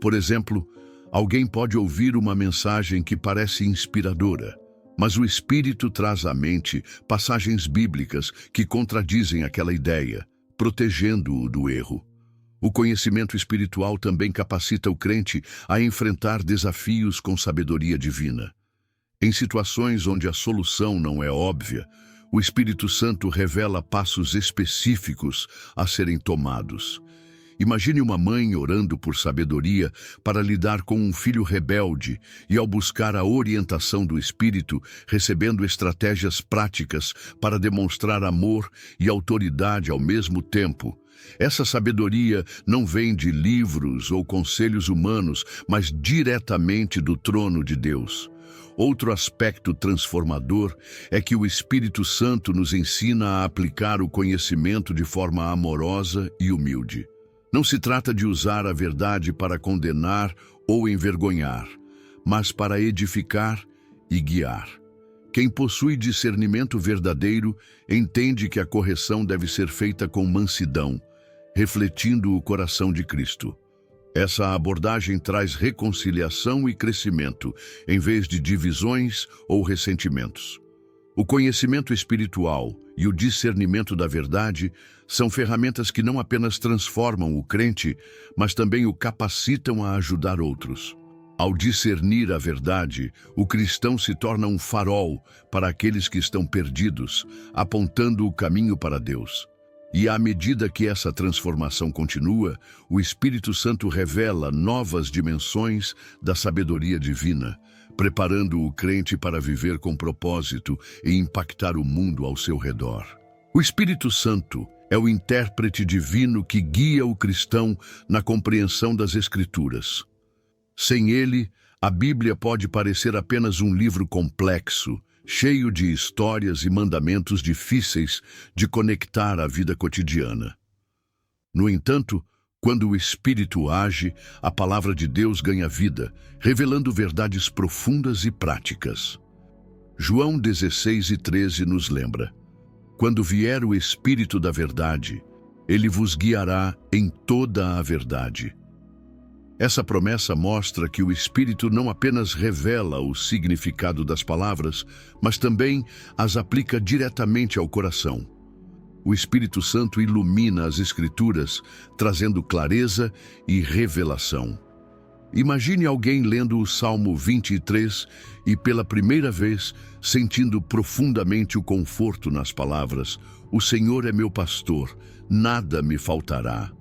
Por exemplo, alguém pode ouvir uma mensagem que parece inspiradora, mas o Espírito traz à mente passagens bíblicas que contradizem aquela ideia, protegendo-o do erro. O conhecimento espiritual também capacita o crente a enfrentar desafios com sabedoria divina. Em situações onde a solução não é óbvia, o Espírito Santo revela passos específicos a serem tomados. Imagine uma mãe orando por sabedoria para lidar com um filho rebelde e, ao buscar a orientação do Espírito, recebendo estratégias práticas para demonstrar amor e autoridade ao mesmo tempo. Essa sabedoria não vem de livros ou conselhos humanos, mas diretamente do trono de Deus. Outro aspecto transformador é que o Espírito Santo nos ensina a aplicar o conhecimento de forma amorosa e humilde. Não se trata de usar a verdade para condenar ou envergonhar, mas para edificar e guiar. Quem possui discernimento verdadeiro entende que a correção deve ser feita com mansidão, refletindo o coração de Cristo. Essa abordagem traz reconciliação e crescimento, em vez de divisões ou ressentimentos. O conhecimento espiritual e o discernimento da verdade são ferramentas que não apenas transformam o crente, mas também o capacitam a ajudar outros. Ao discernir a verdade, o cristão se torna um farol para aqueles que estão perdidos, apontando o caminho para Deus. E à medida que essa transformação continua, o Espírito Santo revela novas dimensões da sabedoria divina, preparando o crente para viver com propósito e impactar o mundo ao seu redor. O Espírito Santo é o intérprete divino que guia o cristão na compreensão das Escrituras. Sem ele, a Bíblia pode parecer apenas um livro complexo, cheio de histórias e mandamentos difíceis de conectar à vida cotidiana. No entanto, quando o Espírito age, a palavra de Deus ganha vida, revelando verdades profundas e práticas. João 16:13 nos lembra: quando vier o Espírito da verdade, ele vos guiará em toda a verdade. Essa promessa mostra que o Espírito não apenas revela o significado das palavras, mas também as aplica diretamente ao coração. O Espírito Santo ilumina as Escrituras, trazendo clareza e revelação. Imagine alguém lendo o Salmo 23 e, pela primeira vez, sentindo profundamente o conforto nas palavras: "O Senhor é meu pastor, nada me faltará."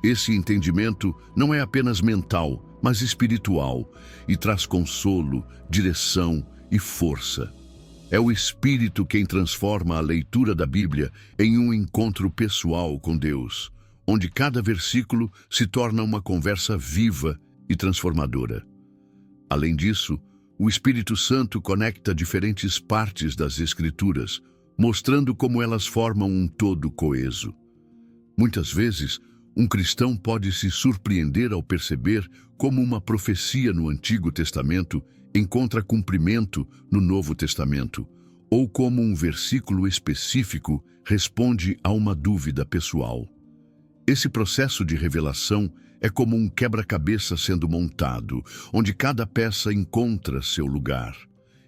Esse entendimento não é apenas mental, mas espiritual, e traz consolo, direção e força. É o Espírito quem transforma a leitura da Bíblia em um encontro pessoal com Deus, onde cada versículo se torna uma conversa viva e transformadora. Além disso, o Espírito Santo conecta diferentes partes das Escrituras, mostrando como elas formam um todo coeso. Muitas vezes, um cristão pode se surpreender ao perceber como uma profecia no Antigo Testamento encontra cumprimento no Novo Testamento, ou como um versículo específico responde a uma dúvida pessoal. Esse processo de revelação é como um quebra-cabeça sendo montado, onde cada peça encontra seu lugar.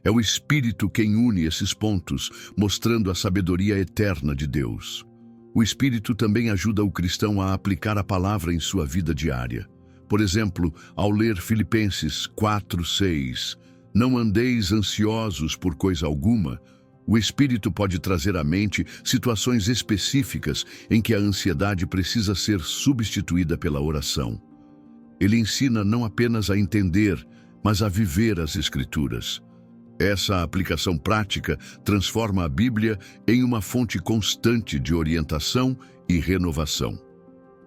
É o Espírito quem une esses pontos, mostrando a sabedoria eterna de Deus. O Espírito também ajuda o cristão a aplicar a palavra em sua vida diária. Por exemplo, ao ler Filipenses 4:6, não andeis ansiosos por coisa alguma, o Espírito pode trazer à mente situações específicas em que a ansiedade precisa ser substituída pela oração. Ele ensina não apenas a entender, mas a viver as Escrituras. Essa aplicação prática transforma a Bíblia em uma fonte constante de orientação e renovação.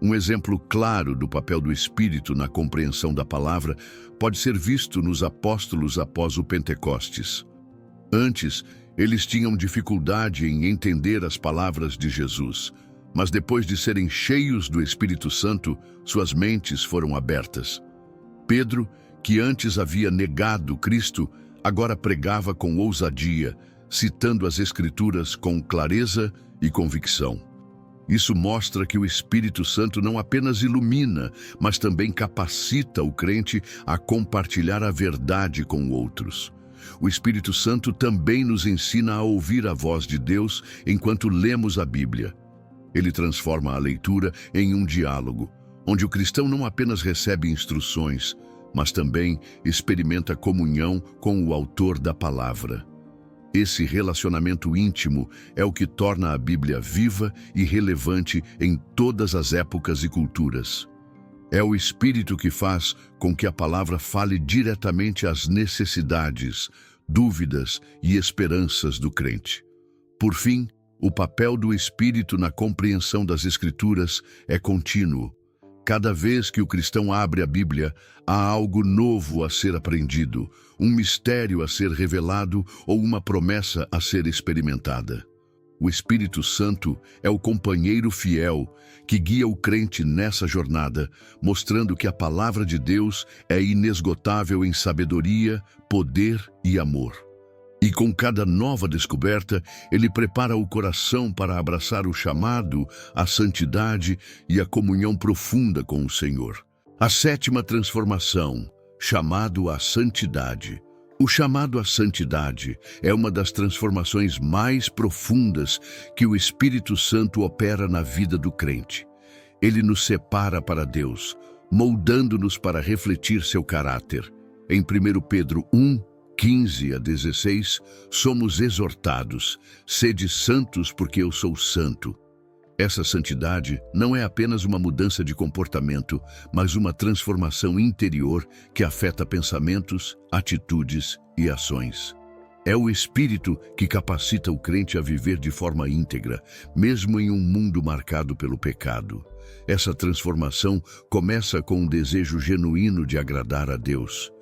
Um exemplo claro do papel do Espírito na compreensão da palavra pode ser visto nos apóstolos após o Pentecostes. Antes, eles tinham dificuldade em entender as palavras de Jesus, mas depois de serem cheios do Espírito Santo, suas mentes foram abertas. Pedro, que antes havia negado Cristo, agora pregava com ousadia, citando as Escrituras com clareza e convicção. Isso mostra que o Espírito Santo não apenas ilumina, mas também capacita o crente a compartilhar a verdade com outros. O Espírito Santo também nos ensina a ouvir a voz de Deus enquanto lemos a Bíblia. Ele transforma a leitura em um diálogo, onde o cristão não apenas recebe instruções, mas também experimenta comunhão com o autor da palavra. Esse relacionamento íntimo é o que torna a Bíblia viva e relevante em todas as épocas e culturas. É o Espírito que faz com que a palavra fale diretamente às necessidades, dúvidas e esperanças do crente. Por fim, o papel do Espírito na compreensão das Escrituras é contínuo. Cada vez que o cristão abre a Bíblia, há algo novo a ser aprendido, um mistério a ser revelado ou uma promessa a ser experimentada. O Espírito Santo é o companheiro fiel que guia o crente nessa jornada, mostrando que a palavra de Deus é inesgotável em sabedoria, poder e amor. E com cada nova descoberta, ele prepara o coração para abraçar o chamado, a santidade e a comunhão profunda com o Senhor. A sétima transformação, chamado à santidade. O chamado à santidade é uma das transformações mais profundas que o Espírito Santo opera na vida do crente. Ele nos separa para Deus, moldando-nos para refletir seu caráter. Em 1 Pedro 1:15-16, somos exortados: sede santos porque eu sou santo. Essa santidade não é apenas uma mudança de comportamento, mas uma transformação interior que afeta pensamentos, atitudes e ações. É o Espírito que capacita o crente a viver de forma íntegra, mesmo em um mundo marcado pelo pecado. Essa transformação começa com um desejo genuíno de agradar a Deus.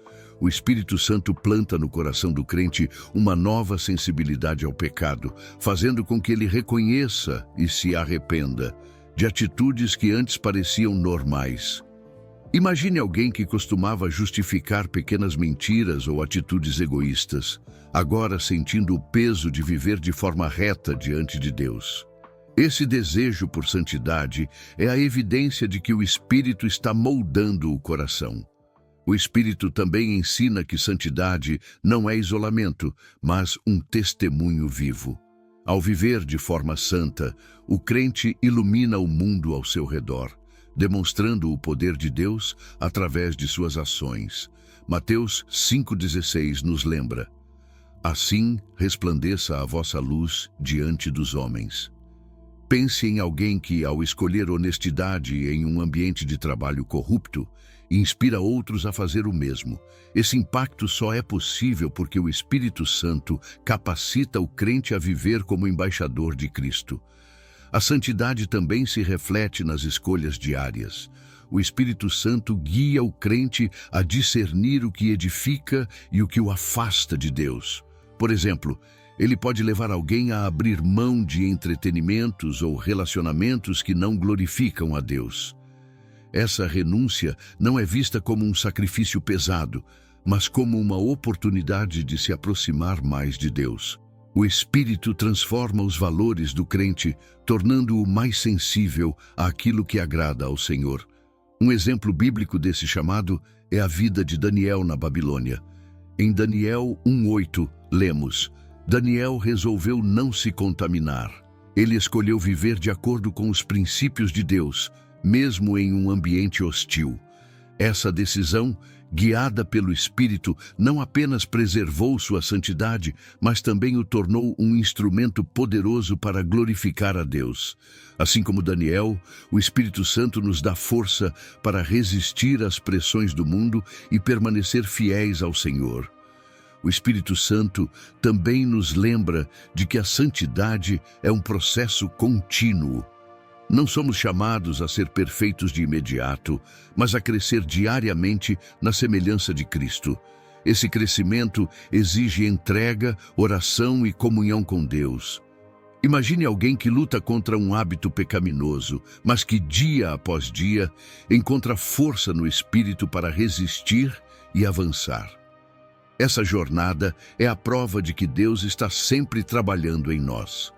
O Espírito Santo planta no coração do crente uma nova sensibilidade ao pecado, fazendo com que ele reconheça e se arrependa de atitudes que antes pareciam normais. Imagine alguém que costumava justificar pequenas mentiras ou atitudes egoístas, agora sentindo o peso de viver de forma reta diante de Deus. Esse desejo por santidade é a evidência de que o Espírito está moldando o coração. O Espírito também ensina que santidade não é isolamento, mas um testemunho vivo. Ao viver de forma santa, o crente ilumina o mundo ao seu redor, demonstrando o poder de Deus através de suas ações. Mateus 5,16 nos lembra: assim resplandeça a vossa luz diante dos homens. Pense em alguém que, ao escolher honestidade em um ambiente de trabalho corrupto, inspira outros a fazer o mesmo. Esse impacto só é possível porque o Espírito Santo capacita o crente a viver como embaixador de Cristo. A santidade também se reflete nas escolhas diárias. O Espírito Santo guia o crente a discernir o que edifica e o que o afasta de Deus. Por exemplo, ele pode levar alguém a abrir mão de entretenimentos ou relacionamentos que não glorificam a Deus. Essa renúncia não é vista como um sacrifício pesado, mas como uma oportunidade de se aproximar mais de Deus. O Espírito transforma os valores do crente, tornando-o mais sensível àquilo que agrada ao Senhor. Um exemplo bíblico desse chamado é a vida de Daniel na Babilônia. Em Daniel 1:8, lemos: Daniel resolveu não se contaminar. Ele escolheu viver de acordo com os princípios de Deus, mesmo em um ambiente hostil. Essa decisão, guiada pelo Espírito, não apenas preservou sua santidade, mas também o tornou um instrumento poderoso para glorificar a Deus. Assim como Daniel, o Espírito Santo nos dá força para resistir às pressões do mundo e permanecer fiéis ao Senhor. O Espírito Santo também nos lembra de que a santidade é um processo contínuo. Não somos chamados a ser perfeitos de imediato, mas a crescer diariamente na semelhança de Cristo. Esse crescimento exige entrega, oração e comunhão com Deus. Imagine alguém que luta contra um hábito pecaminoso, mas que dia após dia encontra força no Espírito para resistir e avançar. Essa jornada é a prova de que Deus está sempre trabalhando em nós.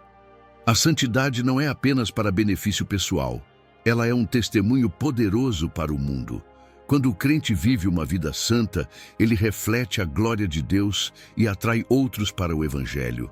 A santidade não é apenas para benefício pessoal, ela é um testemunho poderoso para o mundo. Quando o crente vive uma vida santa, ele reflete a glória de Deus e atrai outros para o Evangelho.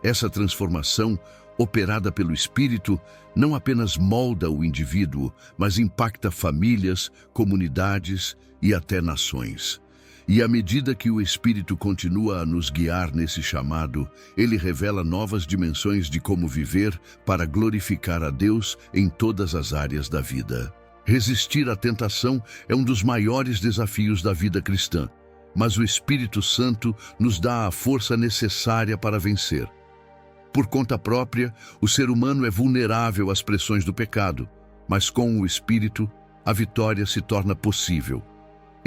Essa transformação, operada pelo Espírito, não apenas molda o indivíduo, mas impacta famílias, comunidades e até nações. E à medida que o Espírito continua a nos guiar nesse chamado, ele revela novas dimensões de como viver para glorificar a Deus em todas as áreas da vida. Resistir à tentação é um dos maiores desafios da vida cristã, mas o Espírito Santo nos dá a força necessária para vencer. Por conta própria, o ser humano é vulnerável às pressões do pecado, mas com o Espírito, a vitória se torna possível.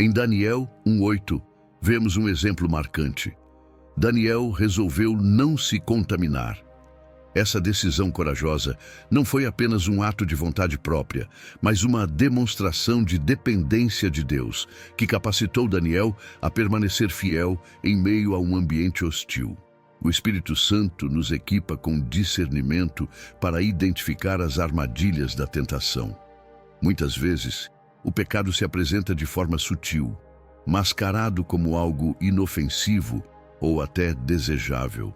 Em Daniel 1:8, vemos um exemplo marcante. Daniel resolveu não se contaminar. Essa decisão corajosa não foi apenas um ato de vontade própria, mas uma demonstração de dependência de Deus, que capacitou Daniel a permanecer fiel em meio a um ambiente hostil. O Espírito Santo nos equipa com discernimento para identificar as armadilhas da tentação. Muitas vezes, o pecado se apresenta de forma sutil, mascarado como algo inofensivo ou até desejável.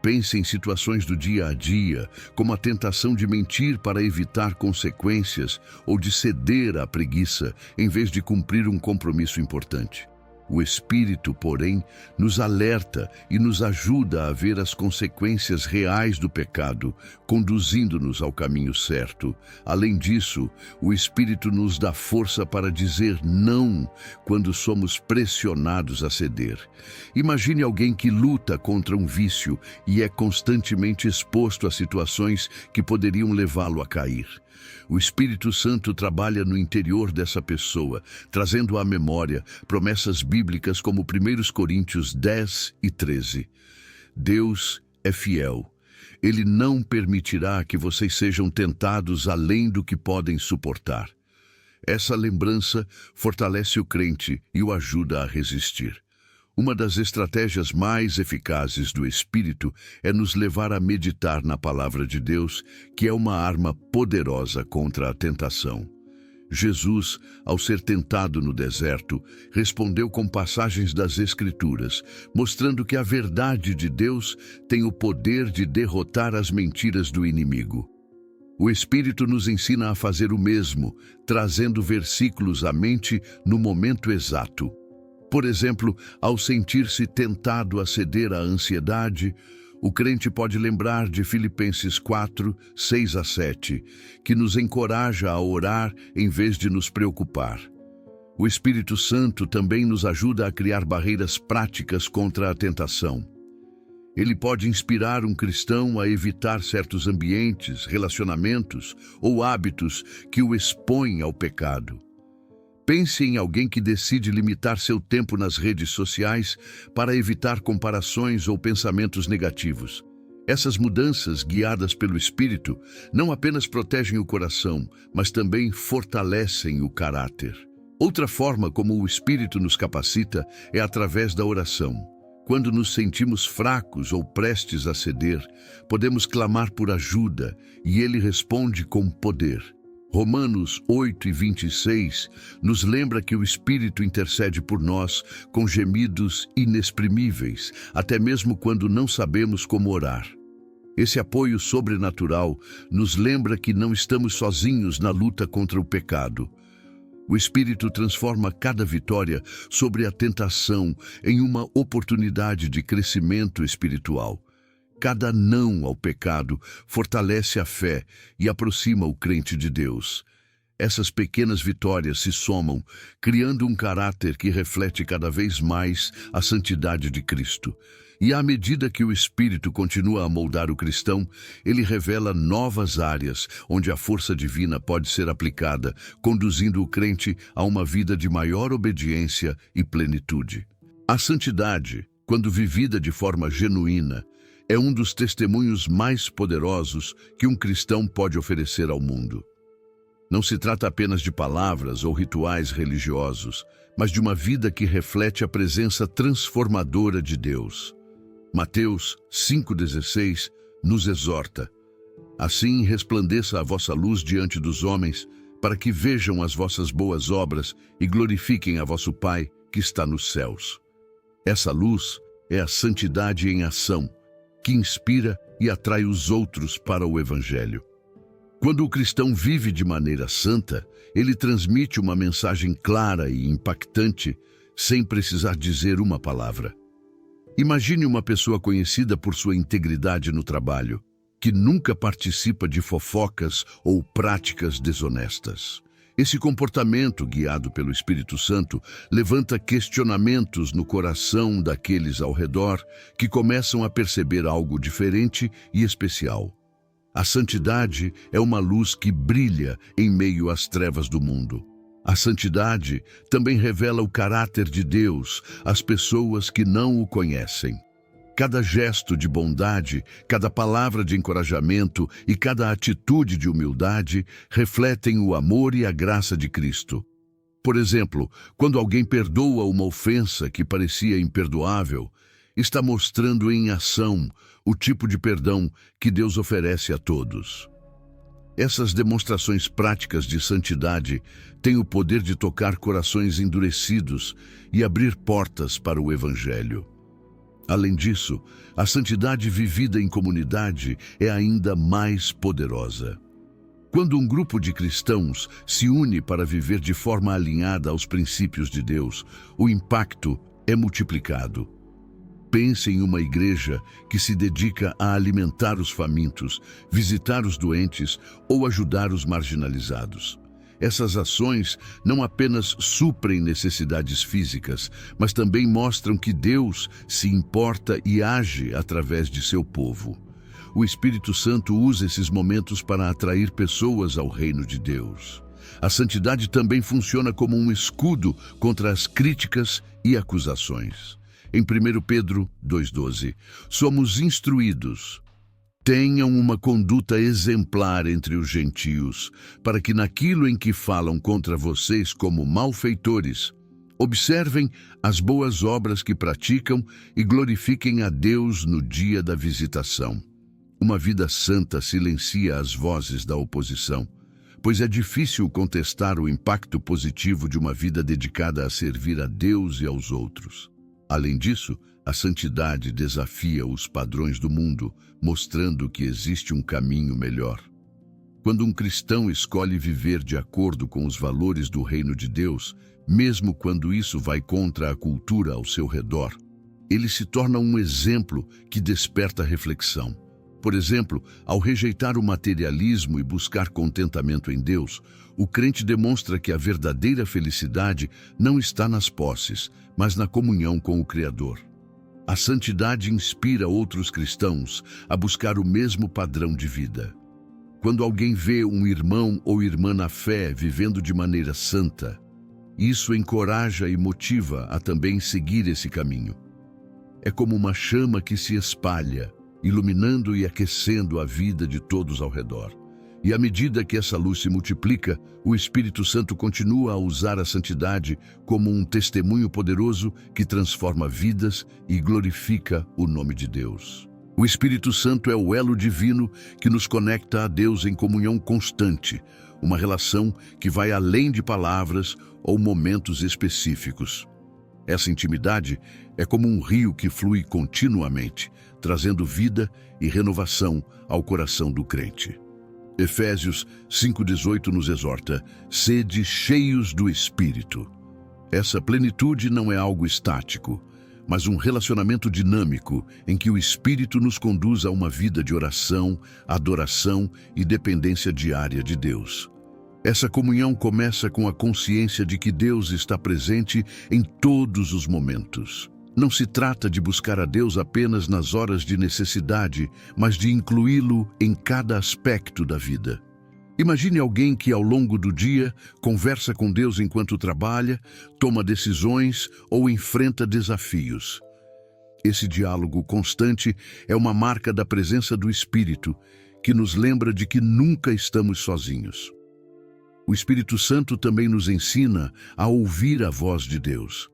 Pense em situações do dia a dia, como a tentação de mentir para evitar consequências ou de ceder à preguiça em vez de cumprir um compromisso importante. O Espírito, porém, nos alerta e nos ajuda a ver as consequências reais do pecado, conduzindo-nos ao caminho certo. Além disso, o Espírito nos dá força para dizer não quando somos pressionados a ceder. Imagine alguém que luta contra um vício e é constantemente exposto a situações que poderiam levá-lo a cair. O Espírito Santo trabalha no interior dessa pessoa, trazendo à memória promessas bíblicas como 1 Coríntios 10:13. Deus é fiel. Ele não permitirá que vocês sejam tentados além do que podem suportar. Essa lembrança fortalece o crente e o ajuda a resistir. Uma das estratégias mais eficazes do Espírito é nos levar a meditar na Palavra de Deus, que é uma arma poderosa contra a tentação. Jesus, ao ser tentado no deserto, respondeu com passagens das Escrituras, mostrando que a verdade de Deus tem o poder de derrotar as mentiras do inimigo. O Espírito nos ensina a fazer o mesmo, trazendo versículos à mente no momento exato. Por exemplo, ao sentir-se tentado a ceder à ansiedade, o crente pode lembrar de Filipenses 4:6-7, que nos encoraja a orar em vez de nos preocupar. O Espírito Santo também nos ajuda a criar barreiras práticas contra a tentação. Ele pode inspirar um cristão a evitar certos ambientes, relacionamentos ou hábitos que o expõem ao pecado. Pense em alguém que decide limitar seu tempo nas redes sociais para evitar comparações ou pensamentos negativos. Essas mudanças, guiadas pelo Espírito, não apenas protegem o coração, mas também fortalecem o caráter. Outra forma como o Espírito nos capacita é através da oração. Quando nos sentimos fracos ou prestes a ceder, podemos clamar por ajuda e Ele responde com poder. Romanos 8:26 nos lembra que o Espírito intercede por nós com gemidos inexprimíveis, até mesmo quando não sabemos como orar. Esse apoio sobrenatural nos lembra que não estamos sozinhos na luta contra o pecado. O Espírito transforma cada vitória sobre a tentação em uma oportunidade de crescimento espiritual. Cada não ao pecado fortalece a fé e aproxima o crente de Deus. Essas pequenas vitórias se somam, criando um caráter que reflete cada vez mais a santidade de Cristo. E à medida que o Espírito continua a moldar o cristão, ele revela novas áreas onde a força divina pode ser aplicada, conduzindo o crente a uma vida de maior obediência e plenitude. A santidade, quando vivida de forma genuína, é um dos testemunhos mais poderosos que um cristão pode oferecer ao mundo. Não se trata apenas de palavras ou rituais religiosos, mas de uma vida que reflete a presença transformadora de Deus. Mateus 5,16 nos exorta: assim resplandeça a vossa luz diante dos homens, para que vejam as vossas boas obras e glorifiquem a vosso Pai que está nos céus. Essa luz é a santidade em ação, que inspira e atrai os outros para o Evangelho. Quando o cristão vive de maneira santa, ele transmite uma mensagem clara e impactante, sem precisar dizer uma palavra. Imagine uma pessoa conhecida por sua integridade no trabalho, que nunca participa de fofocas ou práticas desonestas. Esse comportamento, guiado pelo Espírito Santo, levanta questionamentos no coração daqueles ao redor que começam a perceber algo diferente e especial. A santidade é uma luz que brilha em meio às trevas do mundo. A santidade também revela o caráter de Deus às pessoas que não o conhecem. Cada gesto de bondade, cada palavra de encorajamento e cada atitude de humildade refletem o amor e a graça de Cristo. Por exemplo, quando alguém perdoa uma ofensa que parecia imperdoável, está mostrando em ação o tipo de perdão que Deus oferece a todos. Essas demonstrações práticas de santidade têm o poder de tocar corações endurecidos e abrir portas para o Evangelho. Além disso, a santidade vivida em comunidade é ainda mais poderosa. Quando um grupo de cristãos se une para viver de forma alinhada aos princípios de Deus, o impacto é multiplicado. Pense em uma igreja que se dedica a alimentar os famintos, visitar os doentes ou ajudar os marginalizados. Essas ações não apenas suprem necessidades físicas, mas também mostram que Deus se importa e age através de seu povo. O Espírito Santo usa esses momentos para atrair pessoas ao reino de Deus. A santidade também funciona como um escudo contra as críticas e acusações. Em 1 Pedro 2,12, somos instruídos: tenham uma conduta exemplar entre os gentios, para que naquilo em que falam contra vocês como malfeitores, observem as boas obras que praticam e glorifiquem a Deus no dia da visitação. Uma vida santa silencia as vozes da oposição, pois é difícil contestar o impacto positivo de uma vida dedicada a servir a Deus e aos outros. Além disso, a santidade desafia os padrões do mundo, mostrando que existe um caminho melhor. Quando um cristão escolhe viver de acordo com os valores do reino de Deus, mesmo quando isso vai contra a cultura ao seu redor, ele se torna um exemplo que desperta reflexão. Por exemplo, ao rejeitar o materialismo e buscar contentamento em Deus, o crente demonstra que a verdadeira felicidade não está nas posses, mas na comunhão com o Criador. A santidade inspira outros cristãos a buscar o mesmo padrão de vida. Quando alguém vê um irmão ou irmã na fé vivendo de maneira santa, isso encoraja e motiva a também seguir esse caminho. É como uma chama que se espalha, iluminando e aquecendo a vida de todos ao redor. E à medida que essa luz se multiplica, o Espírito Santo continua a usar a santidade como um testemunho poderoso que transforma vidas e glorifica o nome de Deus. O Espírito Santo é o elo divino que nos conecta a Deus em comunhão constante, uma relação que vai além de palavras ou momentos específicos. Essa intimidade é como um rio que flui continuamente, trazendo vida e renovação ao coração do crente. Efésios 5,18 nos exorta: sede cheios do Espírito. Essa plenitude não é algo estático, mas um relacionamento dinâmico em que o Espírito nos conduz a uma vida de oração, adoração e dependência diária de Deus. Essa comunhão começa com a consciência de que Deus está presente em todos os momentos. Não se trata de buscar a Deus apenas nas horas de necessidade, mas de incluí-lo em cada aspecto da vida. Imagine alguém que ao longo do dia conversa com Deus enquanto trabalha, toma decisões ou enfrenta desafios. Esse diálogo constante é uma marca da presença do Espírito, que nos lembra de que nunca estamos sozinhos. O Espírito Santo também nos ensina a ouvir a voz de Deus.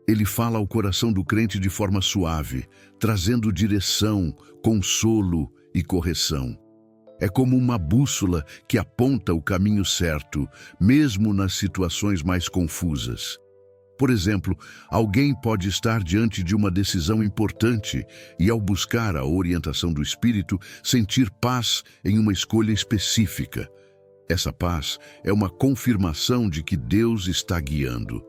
Ele fala ao coração do crente de forma suave, trazendo direção, consolo e correção. É como uma bússola que aponta o caminho certo, mesmo nas situações mais confusas. Por exemplo, alguém pode estar diante de uma decisão importante e, ao buscar a orientação do Espírito, sentir paz em uma escolha específica. Essa paz é uma confirmação de que Deus está guiando.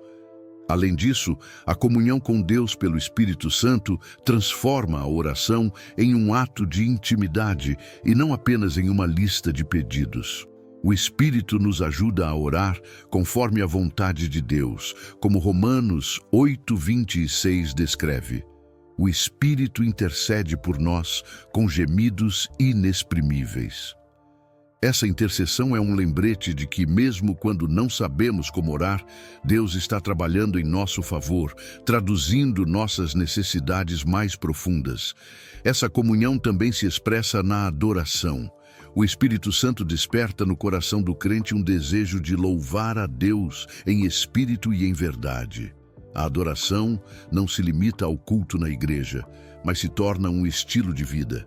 Além disso, a comunhão com Deus pelo Espírito Santo transforma a oração em um ato de intimidade e não apenas em uma lista de pedidos. O Espírito nos ajuda a orar conforme a vontade de Deus, como Romanos 8:26 descreve. O Espírito intercede por nós com gemidos inexprimíveis. Essa intercessão é um lembrete de que, mesmo quando não sabemos como orar, Deus está trabalhando em nosso favor, traduzindo nossas necessidades mais profundas. Essa comunhão também se expressa na adoração. O Espírito Santo desperta no coração do crente um desejo de louvar a Deus em espírito e em verdade. A adoração não se limita ao culto na igreja, mas se torna um estilo de vida.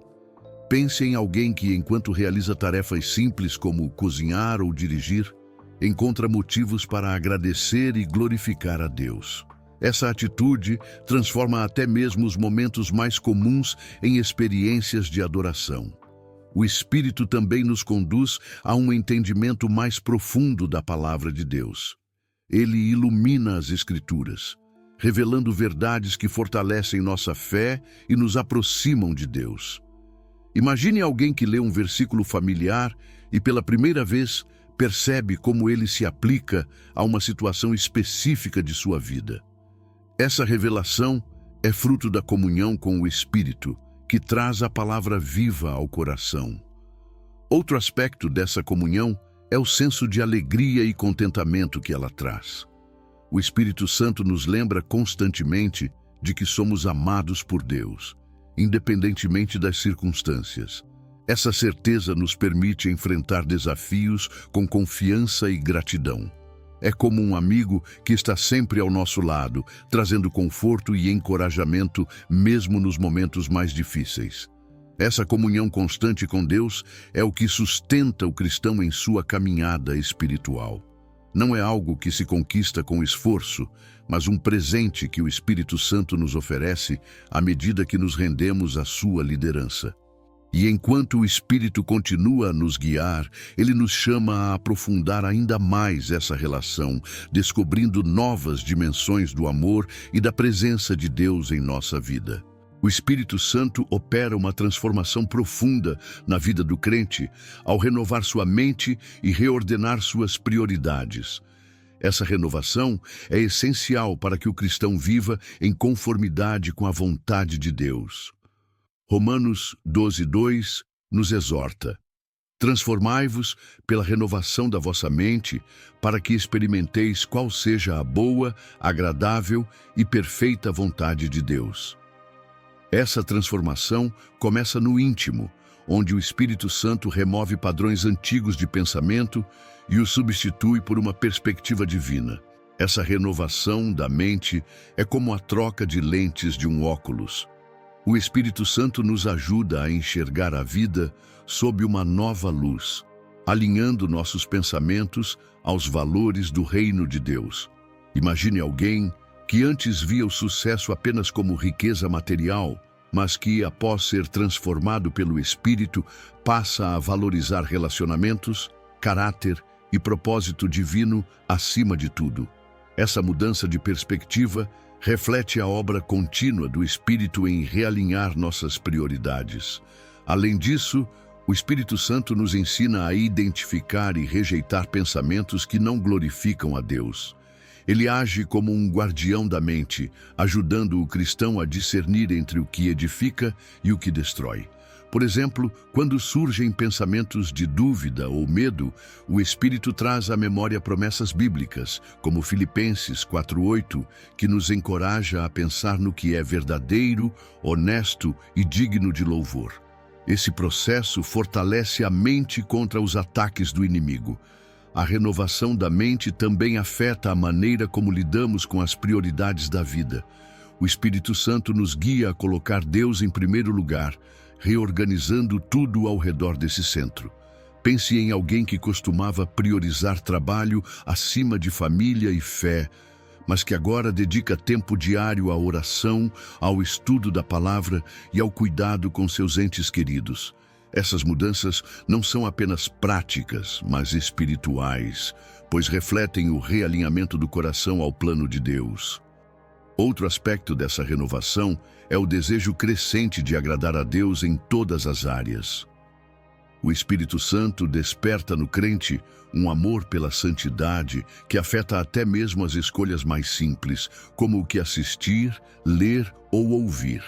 Pense em alguém que, enquanto realiza tarefas simples como cozinhar ou dirigir, encontra motivos para agradecer e glorificar a Deus. Essa atitude transforma até mesmo os momentos mais comuns em experiências de adoração. O Espírito também nos conduz a um entendimento mais profundo da palavra de Deus. Ele ilumina as Escrituras, revelando verdades que fortalecem nossa fé e nos aproximam de Deus. Imagine alguém que lê um versículo familiar e, pela primeira vez, percebe como ele se aplica a uma situação específica de sua vida. Essa revelação é fruto da comunhão com o Espírito, que traz a palavra viva ao coração. Outro aspecto dessa comunhão é o senso de alegria e contentamento que ela traz. O Espírito Santo nos lembra constantemente de que somos amados por Deus, independentemente das circunstâncias. Essa certeza nos permite enfrentar desafios com confiança e gratidão. É como um amigo que está sempre ao nosso lado, trazendo conforto e encorajamento mesmo nos momentos mais difíceis. Essa comunhão constante com Deus é o que sustenta o cristão em sua caminhada espiritual. Não é algo que se conquista com esforço, mas um presente que o Espírito Santo nos oferece à medida que nos rendemos à sua liderança. E enquanto o Espírito continua a nos guiar, ele nos chama a aprofundar ainda mais essa relação, descobrindo novas dimensões do amor e da presença de Deus em nossa vida. O Espírito Santo opera uma transformação profunda na vida do crente ao renovar sua mente e reordenar suas prioridades. Essa renovação é essencial para que o cristão viva em conformidade com a vontade de Deus. Romanos 12:2 nos exorta: transformai-vos pela renovação da vossa mente, para que experimenteis qual seja a boa, agradável e perfeita vontade de Deus. Essa transformação começa no íntimo, onde o Espírito Santo remove padrões antigos de pensamento e os substitui por uma perspectiva divina. Essa renovação da mente é como a troca de lentes de um óculos. O Espírito Santo nos ajuda a enxergar a vida sob uma nova luz, alinhando nossos pensamentos aos valores do reino de Deus. Imagine alguém que antes via o sucesso apenas como riqueza material, mas que, após ser transformado pelo Espírito, passa a valorizar relacionamentos, caráter e propósito divino acima de tudo. Essa mudança de perspectiva reflete a obra contínua do Espírito em realinhar nossas prioridades. Além disso, o Espírito Santo nos ensina a identificar e rejeitar pensamentos que não glorificam a Deus. Ele age como um guardião da mente, ajudando o cristão a discernir entre o que edifica e o que destrói. Por exemplo, quando surgem pensamentos de dúvida ou medo, o Espírito traz à memória promessas bíblicas, como Filipenses 4:8, que nos encoraja a pensar no que é verdadeiro, honesto e digno de louvor. Esse processo fortalece a mente contra os ataques do inimigo. A renovação da mente também afeta a maneira como lidamos com as prioridades da vida. O Espírito Santo nos guia a colocar Deus em primeiro lugar, reorganizando tudo ao redor desse centro. Pense em alguém que costumava priorizar trabalho acima de família e fé, mas que agora dedica tempo diário à oração, ao estudo da palavra e ao cuidado com seus entes queridos. Essas mudanças não são apenas práticas, mas espirituais, pois refletem o realinhamento do coração ao plano de Deus. Outro aspecto dessa renovação é o desejo crescente de agradar a Deus em todas as áreas. O Espírito Santo desperta no crente um amor pela santidade que afeta até mesmo as escolhas mais simples, como o que assistir, ler ou ouvir.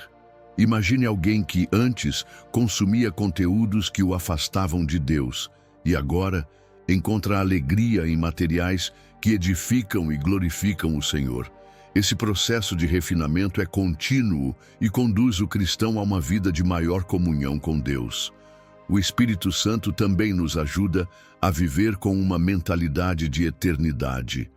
Imagine alguém que antes consumia conteúdos que o afastavam de Deus e agora encontra alegria em materiais que edificam e glorificam o Senhor. Esse processo de refinamento é contínuo e conduz o cristão a uma vida de maior comunhão com Deus. O Espírito Santo também nos ajuda a viver com uma mentalidade de eternidade.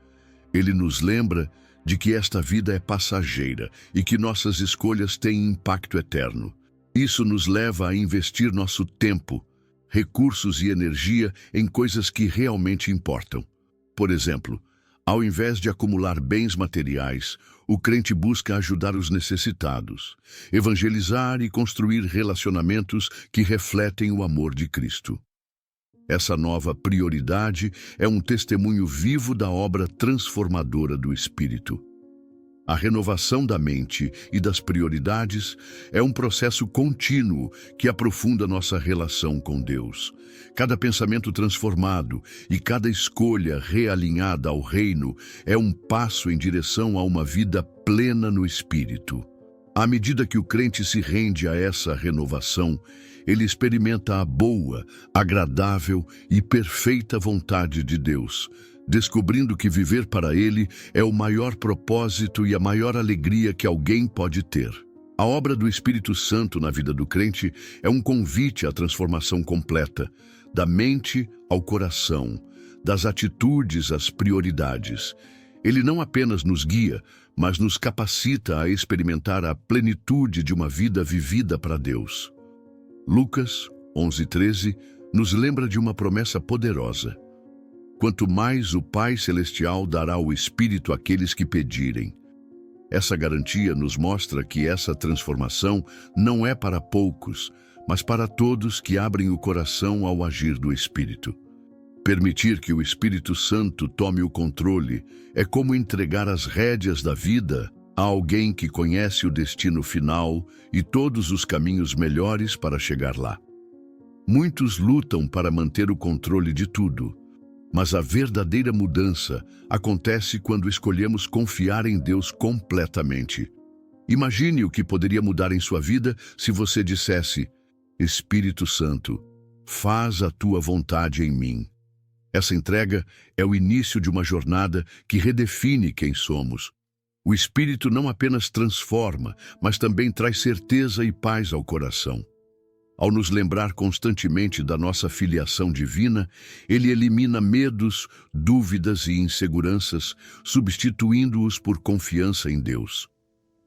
Ele nos lembra de que esta vida é passageira e que nossas escolhas têm impacto eterno. Isso nos leva a investir nosso tempo, recursos e energia em coisas que realmente importam. Por exemplo, ao invés de acumular bens materiais, o crente busca ajudar os necessitados, evangelizar e construir relacionamentos que refletem o amor de Cristo. Essa nova prioridade é um testemunho vivo da obra transformadora do Espírito. A renovação da mente e das prioridades é um processo contínuo que aprofunda nossa relação com Deus. Cada pensamento transformado e cada escolha realinhada ao reino é um passo em direção a uma vida plena no Espírito. À medida que o crente se rende a essa renovação, ele experimenta a boa, agradável e perfeita vontade de Deus, descobrindo que viver para Ele é o maior propósito e a maior alegria que alguém pode ter. A obra do Espírito Santo na vida do crente é um convite à transformação completa, da mente ao coração, das atitudes às prioridades. Ele não apenas nos guia, mas nos capacita a experimentar a plenitude de uma vida vivida para Deus. Lucas 11:13 nos lembra de uma promessa poderosa. Quanto mais o Pai Celestial dará o Espírito àqueles que pedirem. Essa garantia nos mostra que essa transformação não é para poucos, mas para todos que abrem o coração ao agir do Espírito. Permitir que o Espírito Santo tome o controle é como entregar as rédeas da vida a alguém que conhece o destino final e todos os caminhos melhores para chegar lá. Muitos lutam para manter o controle de tudo, Mas a verdadeira mudança acontece quando escolhemos confiar em Deus completamente. Imagine o que poderia mudar em sua vida se você dissesse: Espírito Santo, faz a tua vontade em mim. Essa entrega é o início de uma jornada que redefine quem somos. O Espírito não apenas transforma, mas também traz certeza e paz ao coração. Ao nos lembrar constantemente da nossa filiação divina, ele elimina medos, dúvidas e inseguranças, substituindo-os por confiança em Deus.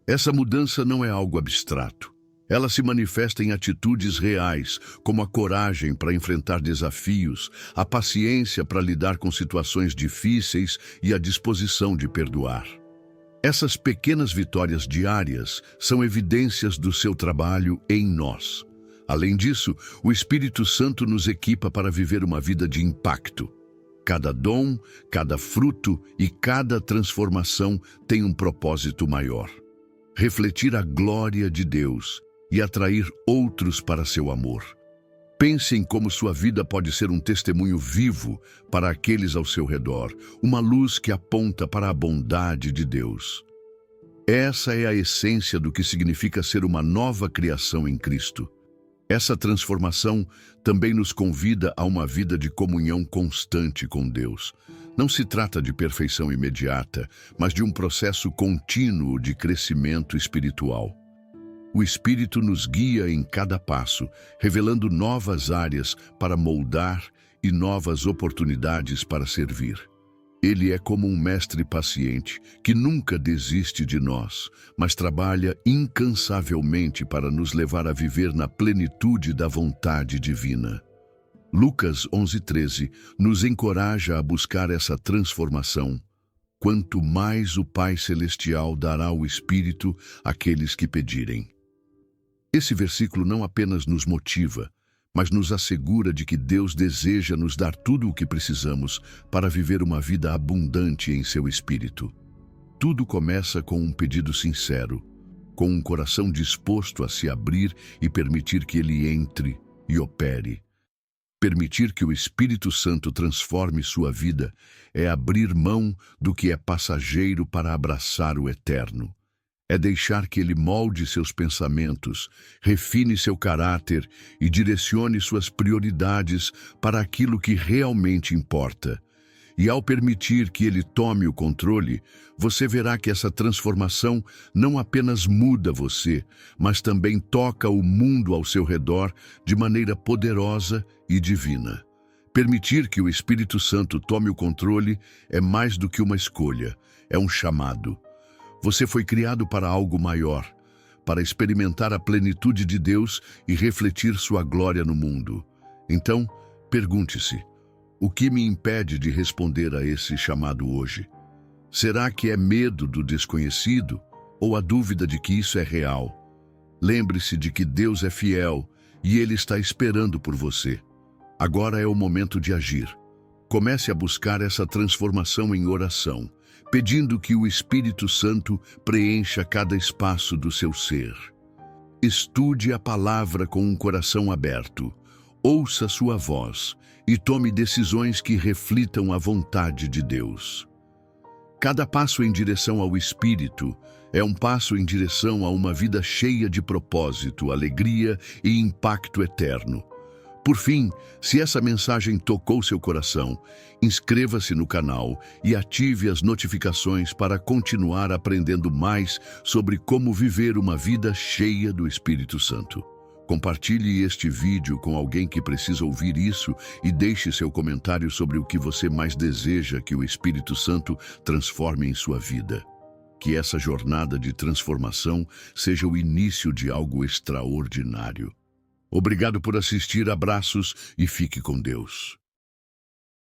Essa mudança não é algo abstrato. Ela se manifesta em atitudes reais, como a coragem para enfrentar desafios, a paciência para lidar com situações difíceis e a disposição de perdoar. Essas pequenas vitórias diárias são evidências do seu trabalho em nós. Além disso, o Espírito Santo nos equipa para viver uma vida de impacto. Cada dom, cada fruto e cada transformação tem um propósito maior: refletir a glória de Deus e atrair outros para seu amor. Pense em como sua vida pode ser um testemunho vivo para aqueles ao seu redor, uma luz que aponta para a bondade de Deus. Essa é a essência do que significa ser uma nova criação em Cristo. Essa transformação também nos convida a uma vida de comunhão constante com Deus. Não se trata de perfeição imediata, mas de um processo contínuo de crescimento espiritual. O Espírito nos guia em cada passo, revelando novas áreas para moldar e novas oportunidades para servir. Ele é como um mestre paciente que nunca desiste de nós, mas trabalha incansavelmente para nos levar a viver na plenitude da vontade divina. Lucas 11:13 nos encoraja a buscar essa transformação. Quanto mais o Pai Celestial dará o Espírito àqueles que pedirem. Esse versículo não apenas nos motiva, mas nos assegura de que Deus deseja nos dar tudo o que precisamos para viver uma vida abundante em seu Espírito. Tudo começa com um pedido sincero, com um coração disposto a se abrir e permitir que Ele entre e opere. Permitir que o Espírito Santo transforme sua vida é abrir mão do que é passageiro para abraçar o eterno. É deixar que Ele molde seus pensamentos, refine seu caráter e direcione suas prioridades para aquilo que realmente importa. E ao permitir que Ele tome o controle, você verá que essa transformação não apenas muda você, mas também toca o mundo ao seu redor de maneira poderosa e divina. Permitir que o Espírito Santo tome o controle é mais do que uma escolha, é um chamado. Você foi criado para algo maior, para experimentar a plenitude de Deus e refletir sua glória no mundo. Então, pergunte-se: o que me impede de responder a esse chamado hoje? Será que é medo do desconhecido ou a dúvida de que isso é real? Lembre-se de que Deus é fiel e Ele está esperando por você. Agora é o momento de agir. Comece a buscar essa transformação em oração, pedindo que o Espírito Santo preencha cada espaço do seu ser. Estude a palavra com um coração aberto, ouça sua voz e tome decisões que reflitam a vontade de Deus. Cada passo em direção ao Espírito é um passo em direção a uma vida cheia de propósito, alegria e impacto eterno. Por fim, se essa mensagem tocou seu coração, inscreva-se no canal e ative as notificações para continuar aprendendo mais sobre como viver uma vida cheia do Espírito Santo. Compartilhe este vídeo com alguém que precisa ouvir isso e deixe seu comentário sobre o que você mais deseja que o Espírito Santo transforme em sua vida. Que essa jornada de transformação seja o início de algo extraordinário. Obrigado por assistir, abraços e fique com Deus.